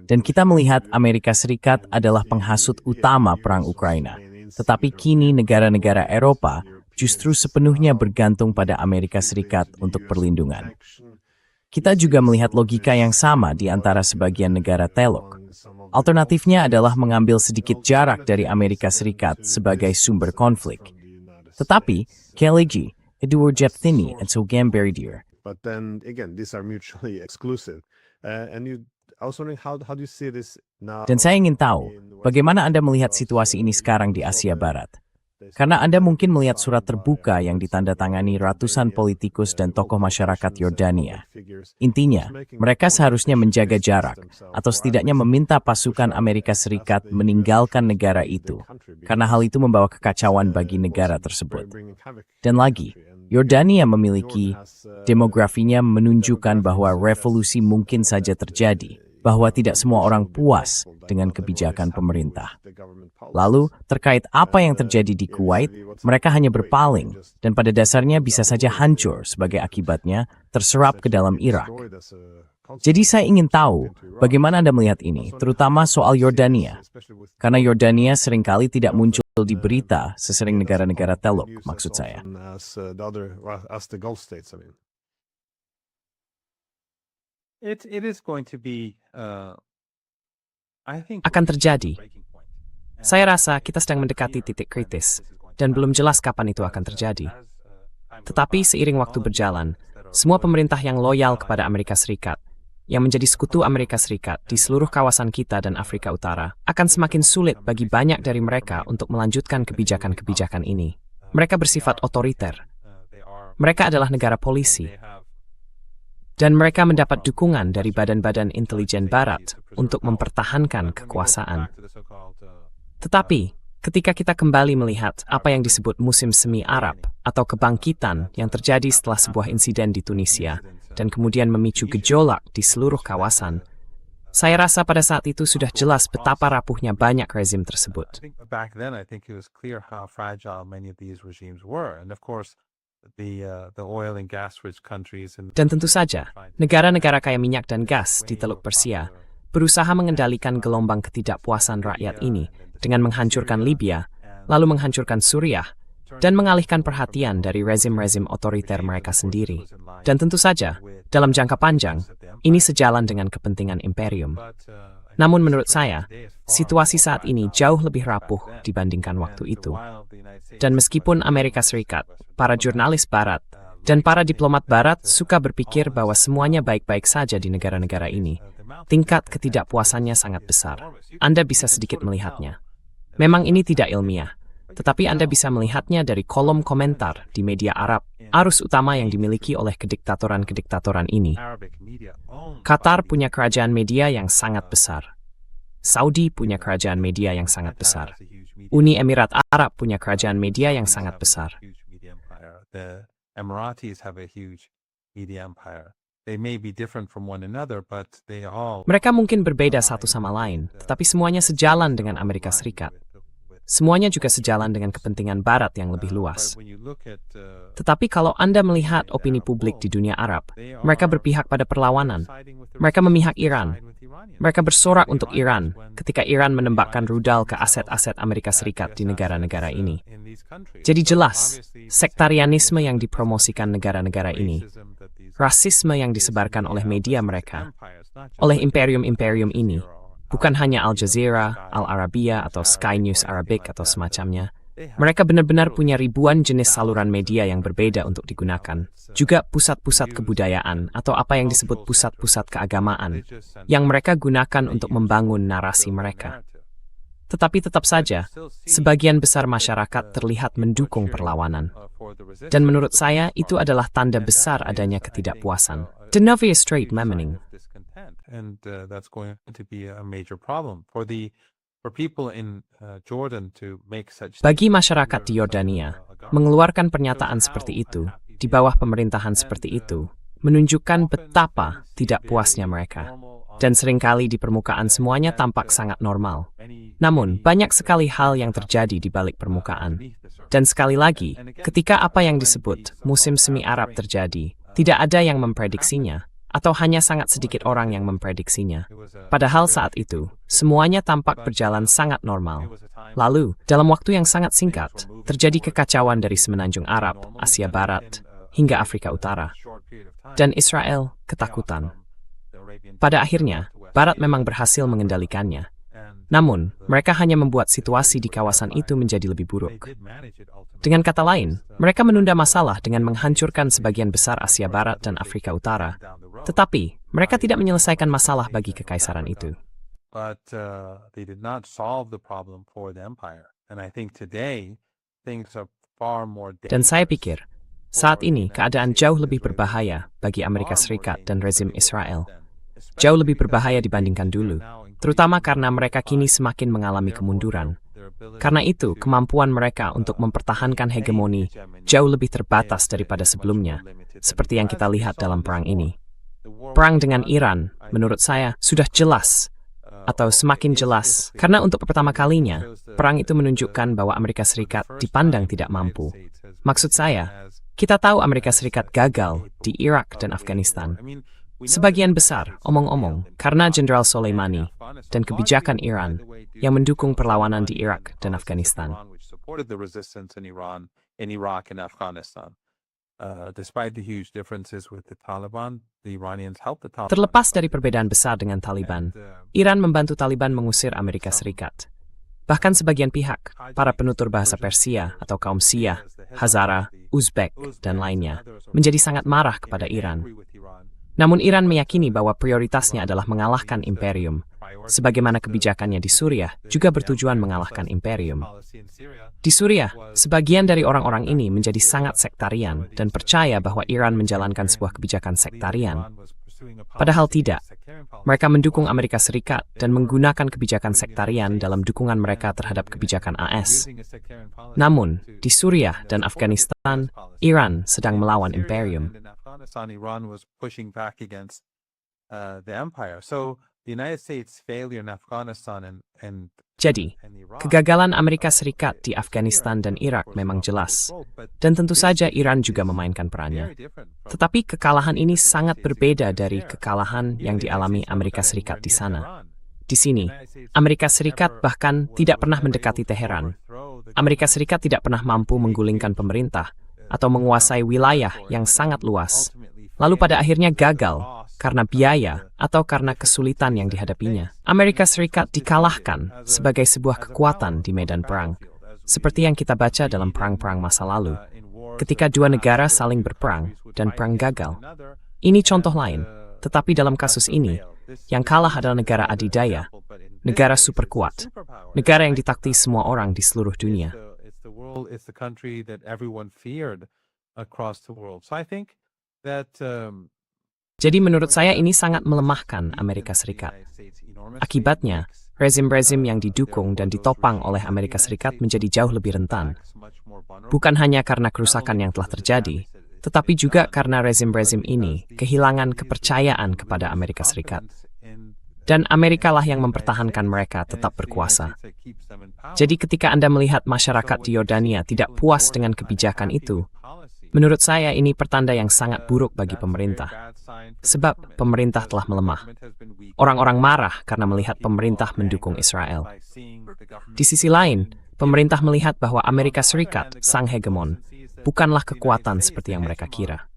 Dan kita melihat Amerika Serikat adalah penghasut utama perang Ukraina. Tetapi kini negara-negara Eropa justru sepenuhnya bergantung pada Amerika Serikat untuk perlindungan. Kita juga melihat logika yang sama di antara sebagian negara Teluk. Alternatifnya adalah mengambil sedikit jarak dari Amerika Serikat sebagai sumber konflik. Tetapi, Kelegi, Edward Jepthini, and Sogam Beridir. But then again, these are mutually exclusive. I was wondering how do you see this now? Dan saya ingin tahu, bagaimana Anda melihat situasi ini sekarang di Asia Barat? Karena Anda mungkin melihat surat terbuka yang ditandatangani ratusan politikus dan tokoh masyarakat Yordania. Intinya, mereka seharusnya menjaga jarak, atau setidaknya meminta pasukan Amerika Serikat meninggalkan negara itu, karena hal itu membawa kekacauan bagi negara tersebut. Dan lagi, Yordania memiliki demografinya menunjukkan bahwa revolusi mungkin saja terjadi, bahwa tidak semua orang puas dengan kebijakan pemerintah. Lalu, terkait apa yang terjadi di Kuwait, mereka hanya berpaling, dan pada dasarnya bisa saja hancur sebagai akibatnya terserap ke dalam Irak. Jadi saya ingin tahu, bagaimana Anda melihat ini, terutama soal Yordania. Karena Yordania seringkali tidak muncul di berita sesering negara-negara Teluk, maksud saya. It is going to be, I think, Akan terjadi. Saya rasa kita sedang mendekati titik kritis, dan belum jelas kapan itu akan terjadi. Tetapi seiring waktu berjalan, semua pemerintah yang loyal kepada Amerika Serikat, yang menjadi sekutu Amerika Serikat di seluruh kawasan kita dan Afrika Utara, akan semakin sulit bagi banyak dari mereka untuk melanjutkan kebijakan-kebijakan ini. Mereka bersifat otoriter. Mereka adalah negara polisi. Dan mereka mendapat dukungan dari badan-badan intelijen Barat untuk mempertahankan kekuasaan. Tetapi, ketika kita kembali melihat apa yang disebut musim semi Arab atau kebangkitan yang terjadi setelah sebuah insiden di Tunisia dan kemudian memicu gejolak di seluruh kawasan, saya rasa pada saat itu sudah jelas betapa rapuhnya banyak rezim tersebut. back then I think it was clear how fragile many of these regimes were, and of course the oil and gas rich countries and Dan tentu saja, negara-negara kaya minyak dan gas di Teluk Persia berusaha mengendalikan gelombang ketidakpuasan rakyat ini dengan menghancurkan Libya, lalu menghancurkan Suriah, dan mengalihkan perhatian dari rezim-rezim otoriter mereka sendiri. Dan tentu saja, dalam jangka panjang, ini sejalan dengan kepentingan imperium. Namun menurut saya, situasi saat ini jauh lebih rapuh dibandingkan waktu itu. Dan meskipun Amerika Serikat, para jurnalis Barat, dan para diplomat Barat suka berpikir bahwa semuanya baik-baik saja di negara-negara ini, tingkat ketidakpuasannya sangat besar. Anda bisa sedikit melihatnya. Memang ini tidak ilmiah, tetapi Anda bisa melihatnya dari kolom komentar di media Arab, arus utama yang dimiliki oleh kediktatoran-kediktatoran ini. Qatar punya kerajaan media yang sangat besar. Saudi punya kerajaan media yang sangat besar. Uni Emirat Arab punya kerajaan media yang sangat besar. The Emiratis have a huge media empire. They may be different from one another, but they all Mereka mungkin berbeda satu sama lain, tetapi semuanya sejalan dengan Amerika Serikat. Semuanya juga sejalan dengan kepentingan Barat yang lebih luas. Tetapi kalau Anda melihat opini publik di dunia Arab, mereka berpihak pada perlawanan. Mereka memihak Iran. Mereka bersorak untuk Iran ketika Iran menembakkan rudal ke aset-aset Amerika Serikat di negara-negara ini. Jadi jelas, sektarianisme yang dipromosikan negara-negara ini, rasisme yang disebarkan oleh media mereka, oleh imperium-imperium ini, bukan hanya Al Jazeera, Al Arabiya, atau Sky News Arabic atau semacamnya. Mereka benar-benar punya ribuan jenis saluran media yang berbeda untuk digunakan. Juga pusat-pusat kebudayaan atau apa yang disebut pusat-pusat keagamaan yang mereka gunakan untuk membangun narasi mereka. Tetapi tetap saja, sebagian besar masyarakat terlihat mendukung perlawanan. Dan menurut saya, itu adalah tanda besar adanya ketidakpuasan. The Novi Strait Memening. And that's going to be a major problem for people in Jordan to make such. Bagi masyarakat di Yordania, mengeluarkan pernyataan seperti itu di bawah pemerintahan seperti itu menunjukkan betapa tidak puasnya mereka. Dan seringkali di permukaan semuanya tampak sangat normal. Namun, banyak sekali hal yang terjadi di balik permukaan. Dan sekali lagi, ketika apa yang disebut musim semi Arab terjadi, tidak ada yang memprediksinya, atau hanya sangat sedikit orang yang memprediksinya. Padahal saat itu, semuanya tampak berjalan sangat normal. Lalu, dalam waktu yang sangat singkat, terjadi kekacauan dari Semenanjung Arab, Asia Barat, hingga Afrika Utara. Dan Israel ketakutan. Pada akhirnya, Barat memang berhasil mengendalikannya. Namun, mereka hanya membuat situasi di kawasan itu menjadi lebih buruk. Dengan kata lain, mereka menunda masalah dengan menghancurkan sebagian besar Asia Barat dan Afrika Utara. Tetapi, mereka tidak menyelesaikan masalah bagi kekaisaran itu. But they did not solve the problem for the empire. And I think today things are far more dangerous. Dan saya pikir, saat ini keadaan jauh lebih berbahaya bagi Amerika Serikat dan rezim Israel. Jauh lebih berbahaya dibandingkan dulu, terutama karena mereka kini semakin mengalami kemunduran. Karena itu, kemampuan mereka untuk mempertahankan hegemoni jauh lebih terbatas daripada sebelumnya, seperti yang kita lihat dalam perang ini. Perang dengan Iran, menurut saya, sudah jelas, atau semakin jelas, karena untuk pertama kalinya, perang itu menunjukkan bahwa Amerika Serikat dipandang tidak mampu. Maksud saya, kita tahu Amerika Serikat gagal di Irak dan Afghanistan. Sebagian besar, omong-omong, karena Jenderal Soleimani dan kebijakan Iran yang mendukung perlawanan di Irak dan Afghanistan. Terlepas dari perbedaan besar dengan Taliban, Iran membantu Taliban mengusir Amerika Serikat. Bahkan sebagian pihak, para penutur bahasa Persia atau kaum Syiah, Hazara, Uzbek, dan lainnya, menjadi sangat marah kepada Iran. Namun Iran meyakini bahwa prioritasnya adalah mengalahkan imperium, sebagaimana kebijakannya di Suriah juga bertujuan mengalahkan imperium. Di Suriah, sebagian dari orang-orang ini menjadi sangat sektarian dan percaya bahwa Iran menjalankan sebuah kebijakan sektarian. Padahal tidak. Mereka mendukung Amerika Serikat dan menggunakan kebijakan sektarian dalam dukungan mereka terhadap kebijakan AS. Namun, di Suriah dan Afghanistan, Iran sedang melawan imperium. Iran was pushing back against the empire. So the United States failure in Afghanistan and Jadi, kegagalan Amerika Serikat di Afghanistan dan Irak memang jelas, dan tentu saja Iran juga memainkan perannya. Tetapi kekalahan ini sangat berbeda dari kekalahan yang dialami Amerika Serikat di sana. Di sini, Amerika Serikat bahkan tidak pernah mendekati Teheran. Amerika Serikat tidak pernah mampu menggulingkan pemerintah atau menguasai wilayah yang sangat luas, lalu pada akhirnya gagal karena biaya, atau karena kesulitan yang dihadapinya. Amerika Serikat dikalahkan sebagai sebuah kekuatan di medan perang, seperti yang kita baca dalam perang-perang masa lalu, ketika dua negara saling berperang dan perang gagal. Ini contoh lain, tetapi dalam kasus ini, yang kalah adalah negara adidaya, negara super kuat, negara yang ditakti semua orang di seluruh dunia. It's the country that everyone feared across the world. So I think that Jadi menurut saya ini sangat melemahkan Amerika Serikat. Akibatnya, rezim-rezim yang didukung dan ditopang oleh Amerika Serikat menjadi jauh lebih rentan. Bukan hanya karena kerusakan yang telah terjadi, tetapi juga karena rezim-rezim ini kehilangan kepercayaan kepada Amerika Serikat. Dan Amerika lah yang mempertahankan mereka tetap berkuasa. Jadi ketika Anda melihat masyarakat di Yordania tidak puas dengan kebijakan itu, menurut saya ini pertanda yang sangat buruk bagi pemerintah. Sebab pemerintah telah melemah. Orang-orang marah karena melihat pemerintah mendukung Israel. Di sisi lain, pemerintah melihat bahwa Amerika Serikat, sang hegemon, bukanlah kekuatan seperti yang mereka kira.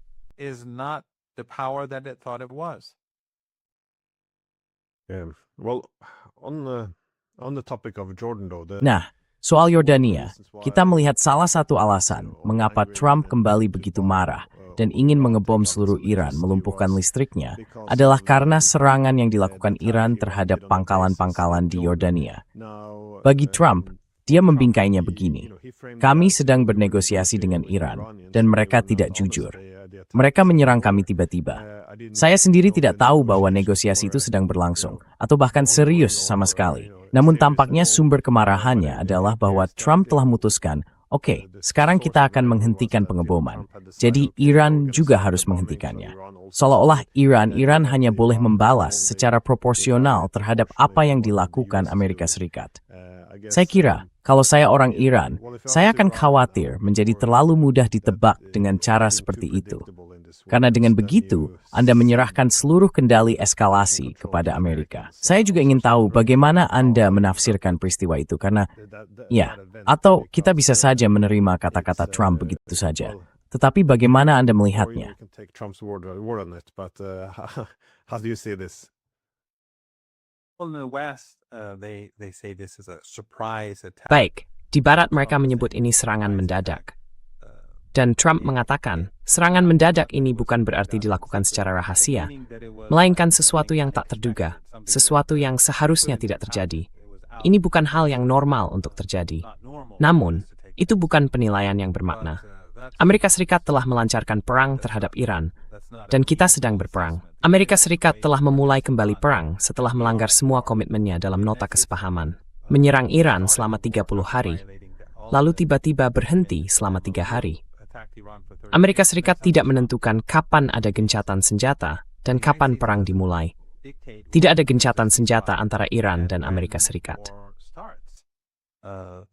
Well, on the topic of Jordan though, Nah, soal Yordania, kita melihat salah satu alasan mengapa Trump kembali begitu marah dan ingin mengebom seluruh Iran, melumpuhkan listriknya, adalah karena serangan yang dilakukan Iran terhadap pangkalan-pangkalan di Yordania. Bagi Trump, dia membingkainya begini, kami sedang bernegosiasi dengan Iran, dan mereka tidak jujur. Mereka menyerang kami tiba-tiba. Saya sendiri tidak tahu bahwa negosiasi itu sedang berlangsung, atau bahkan serius sama sekali. Namun tampaknya sumber kemarahannya adalah bahwa Trump telah memutuskan, oke, sekarang kita akan menghentikan pengeboman. Jadi Iran juga harus menghentikannya. Seolah-olah Iran hanya boleh membalas secara proporsional terhadap apa yang dilakukan Amerika Serikat. Saya kira, kalau saya orang Iran, saya akan khawatir menjadi terlalu mudah ditebak dengan cara seperti itu. Karena dengan begitu, Anda menyerahkan seluruh kendali eskalasi kepada Amerika. Saya juga ingin tahu bagaimana Anda menafsirkan peristiwa itu, karena, ya, atau kita bisa saja menerima kata-kata Trump begitu saja. Tetapi bagaimana Anda melihatnya? Baik, di Barat mereka menyebut ini serangan mendadak. Dan Trump mengatakan, serangan mendadak ini bukan berarti dilakukan secara rahasia, melainkan sesuatu yang tak terduga, sesuatu yang seharusnya tidak terjadi. Ini bukan hal yang normal untuk terjadi. Namun, itu bukan penilaian yang bermakna. Amerika Serikat telah melancarkan perang terhadap Iran, dan kita sedang berperang. Amerika Serikat telah memulai kembali perang setelah melanggar semua komitmennya dalam nota kesepahaman, menyerang Iran selama 30 hari, lalu tiba-tiba berhenti selama 3 hari. Amerika Serikat tidak menentukan kapan ada gencatan senjata dan kapan perang dimulai. Tidak ada gencatan senjata antara Iran dan Amerika Serikat.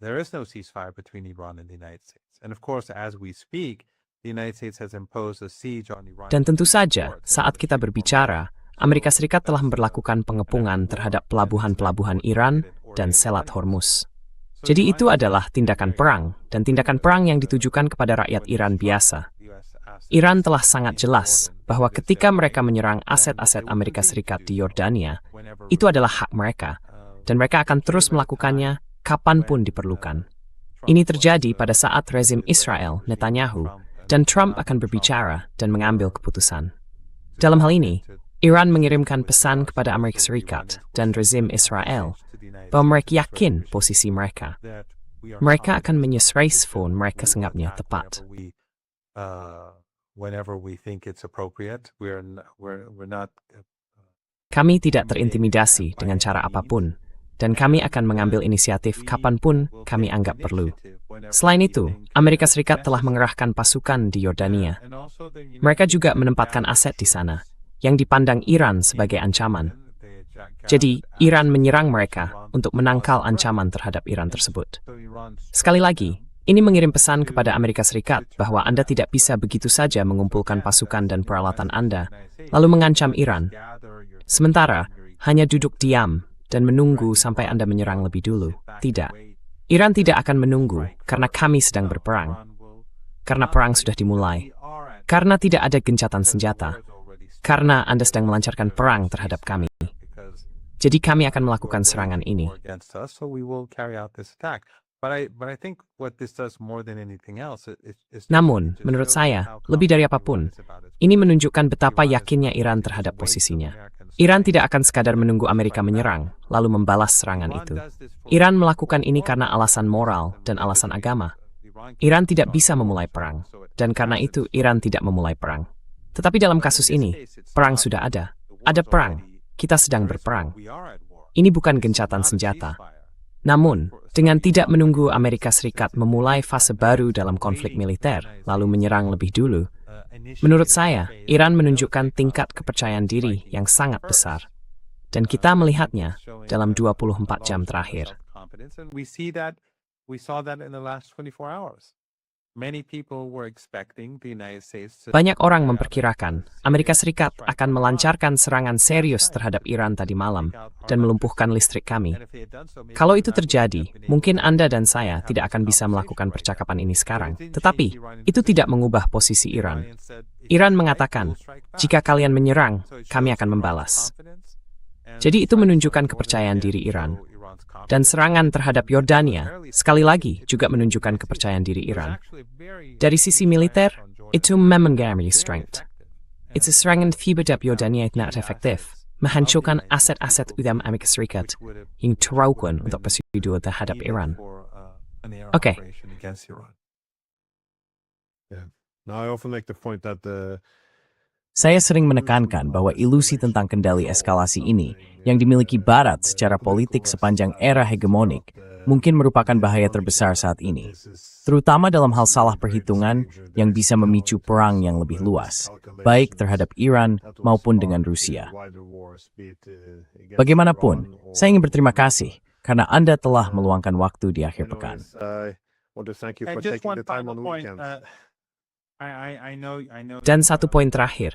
There is no ceasefire between Iran and the United States. And of course, as we speak, the United States has imposed a siege on Iran. Dan tentu saja, saat kita berbicara, Amerika Serikat telah memperlakukan pengepungan terhadap pelabuhan-pelabuhan Iran dan Selat Hormuz. Jadi itu adalah tindakan perang, dan tindakan perang yang ditujukan kepada rakyat Iran biasa. Iran telah sangat jelas bahwa ketika mereka menyerang aset-aset Amerika Serikat di Yordania, itu adalah hak mereka, dan mereka akan terus melakukannya kapanpun diperlukan. Ini terjadi pada saat rezim Israel, Netanyahu, dan Trump akan berbicara dan mengambil keputusan. Dalam hal ini, Iran mengirimkan pesan kepada Amerika Serikat dan rezim Israel bahwa mereka yakin posisi mereka. Mereka akan menyusun respon mereka senggapnya tepat. Kami tidak terintimidasi dengan cara apapun, dan kami akan mengambil inisiatif kapanpun kami anggap perlu. Selain itu, Amerika Serikat telah mengerahkan pasukan di Yordania. Mereka juga menempatkan aset di sana, yang dipandang Iran sebagai ancaman. Jadi, Iran menyerang mereka untuk menangkal ancaman terhadap Iran tersebut. Sekali lagi, ini mengirim pesan kepada Amerika Serikat bahwa Anda tidak bisa begitu saja mengumpulkan pasukan dan peralatan Anda, lalu mengancam Iran. Sementara, hanya duduk diam dan menunggu sampai Anda menyerang lebih dulu. Tidak. Iran tidak akan menunggu karena kami sedang berperang. Karena perang sudah dimulai. Karena tidak ada gencatan senjata. karena Anda sedang melancarkan perang terhadap kami. Jadi kami akan melakukan serangan ini. Namun, menurut saya, lebih dari apapun, ini menunjukkan betapa yakinnya Iran terhadap posisinya. Iran tidak akan sekadar menunggu Amerika menyerang, lalu membalas serangan itu. Iran melakukan ini karena alasan moral dan alasan agama. Iran tidak bisa memulai perang, dan karena itu Iran tidak memulai perang. Tetapi dalam kasus ini, perang sudah ada. Ada perang. Kita sedang berperang. Ini bukan gencatan senjata. Namun, dengan tidak menunggu Amerika Serikat memulai fase baru dalam konflik militer, lalu menyerang lebih dulu, menurut saya, Iran menunjukkan tingkat kepercayaan diri yang sangat besar. Dan kita melihatnya dalam 24 jam terakhir. Banyak orang memperkirakan Amerika Serikat akan melancarkan serangan serius terhadap Iran tadi malam dan melumpuhkan listrik kami. Kalau itu terjadi, mungkin Anda dan saya tidak akan bisa melakukan percakapan ini sekarang. Tetapi, itu tidak mengubah posisi Iran. Iran mengatakan, jika kalian menyerang, kami akan membalas. Jadi itu menunjukkan kepercayaan diri Iran. Dan serangan terhadap Yordania, sekali lagi, juga menunjukkan kepercayaan diri Iran. Dari sisi militer, itu memengaruhi strength. Itu serangan terhadap Yordania yang efektif, menghancurkan aset-aset utama Amerika Serikat yang terukur untuk bersedia terhadap Iran. Oke. Now I often make the point that Saya sering menekankan bahwa ilusi tentang kendali eskalasi ini yang dimiliki Barat secara politik sepanjang era hegemonik mungkin merupakan bahaya terbesar saat ini, terutama dalam hal salah perhitungan yang bisa memicu perang yang lebih luas, baik terhadap Iran maupun dengan Rusia. Bagaimanapun, saya ingin berterima kasih karena Anda telah meluangkan waktu di akhir pekan. Dan satu poin terakhir,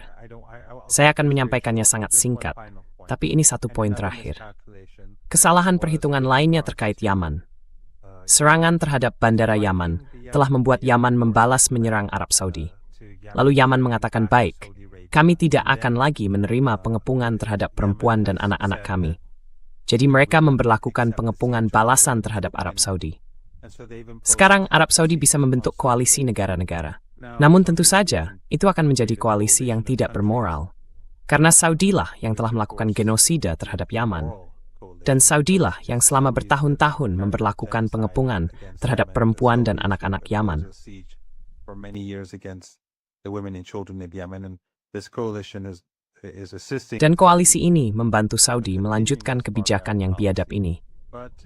saya akan menyampaikannya sangat singkat, tapi ini satu poin terakhir. Kesalahan perhitungan lainnya terkait Yaman. Serangan terhadap bandara Yaman telah membuat Yaman membalas menyerang Arab Saudi. Lalu Yaman mengatakan, baik, kami tidak akan lagi menerima pengepungan terhadap perempuan dan anak-anak kami. Jadi mereka memberlakukan pengepungan balasan terhadap Arab Saudi. Sekarang Arab Saudi bisa membentuk koalisi negara-negara. Namun tentu saja, itu akan menjadi koalisi yang tidak bermoral. Karena Saudilah yang telah melakukan genosida terhadap Yaman. Dan Saudilah yang selama bertahun-tahun memberlakukan pengepungan terhadap perempuan dan anak-anak Yaman. Dan koalisi ini membantu Saudi melanjutkan kebijakan yang biadab ini.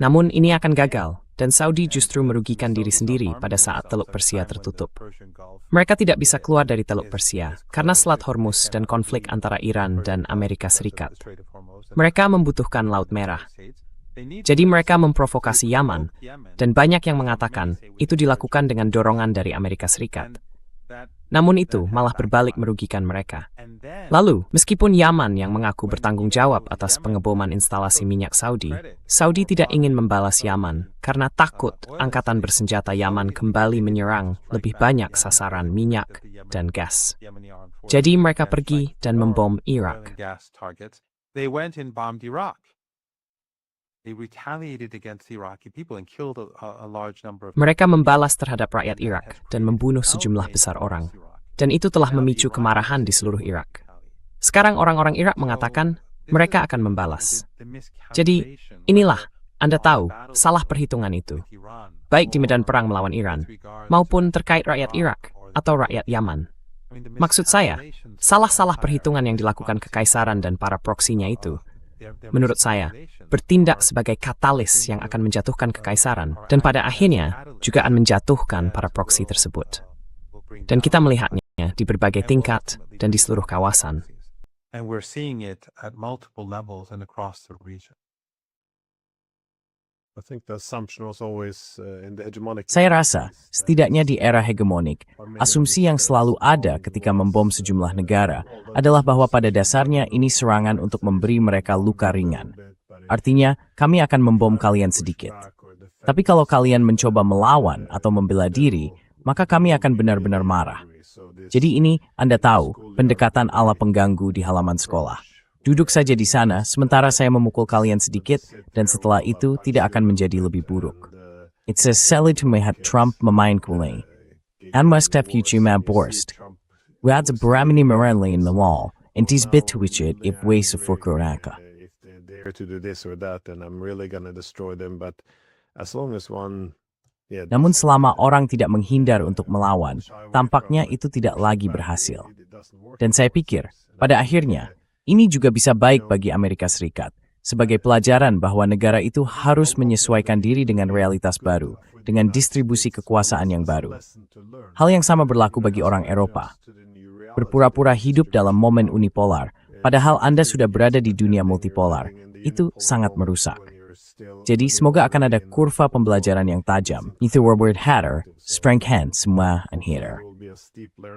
Namun ini akan gagal, dan Saudi justru merugikan diri sendiri pada saat Teluk Persia tertutup. Mereka tidak bisa keluar dari Teluk Persia karena Selat Hormuz dan konflik antara Iran dan Amerika Serikat. Mereka membutuhkan Laut Merah. Jadi mereka memprovokasi Yaman, dan banyak yang mengatakan itu dilakukan dengan dorongan dari Amerika Serikat. Namun itu malah berbalik merugikan mereka. Lalu, meskipun Yaman yang mengaku bertanggung jawab atas pengeboman instalasi minyak Saudi, Saudi tidak ingin membalas Yaman karena takut angkatan bersenjata Yaman kembali menyerang lebih banyak sasaran minyak dan gas. Jadi mereka pergi dan membom Irak. Mereka membalas terhadap rakyat Irak dan membunuh sejumlah besar orang. Dan itu telah memicu kemarahan di seluruh Irak. Sekarang orang-orang Irak mengatakan mereka akan membalas. Jadi, inilah, Anda tahu, salah perhitungan itu. Baik di medan perang melawan Iran, maupun terkait rakyat Irak atau rakyat Yaman. Maksud saya, salah-salah perhitungan yang dilakukan kekaisaran dan para proksinya itu, menurut saya, bertindak sebagai katalis yang akan menjatuhkan kekaisaran dan pada akhirnya juga akan menjatuhkan para proksi tersebut. Dan kita melihatnya di berbagai tingkat dan di seluruh kawasan. Saya rasa, setidaknya di era hegemonik, asumsi yang selalu ada ketika membom sejumlah negara adalah bahwa pada dasarnya ini serangan untuk memberi mereka luka ringan. Artinya, kami akan membom kalian sedikit. Tapi kalau kalian mencoba melawan atau membela diri, maka kami akan benar-benar marah. Jadi ini, Anda tahu, pendekatan ala pengganggu di halaman sekolah. Duduk saja di sana, sementara saya memukul kalian sedikit, dan setelah itu tidak akan menjadi lebih buruk. It's a silly to melihat Trump memain kuling. And must have YouTube borst. We had to beramini merenli in the law, and tis bit to which it if ways of fukuraka. If they dare to do this or that, then I'm really gonna destroy them. But as long as one, yeah. Namun selama orang tidak menghindar untuk melawan, tampaknya itu tidak lagi berhasil. Dan saya pikir, pada akhirnya, ini juga bisa baik bagi Amerika Serikat, sebagai pelajaran bahwa negara itu harus menyesuaikan diri dengan realitas baru, dengan distribusi kekuasaan yang baru. Hal yang sama berlaku bagi orang Eropa. Berpura-pura hidup dalam momen unipolar, padahal Anda sudah berada di dunia multipolar, itu sangat merusak. Jadi semoga akan ada kurva pembelajaran yang tajam. Itu Robert Hatter, strength hand semua and hitter.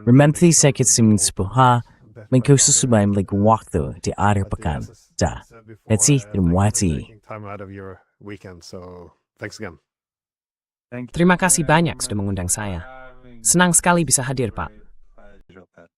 Remember sakit simin sepuha, mengkhususkan lagi waktu di akhir pekan. Dah, let's see, terima kasih. Time out of your weekend, so thanks again. Terima kasih banyak sudah mengundang saya. Senang sekali bisa hadir, Pak. Pleasure, Pat.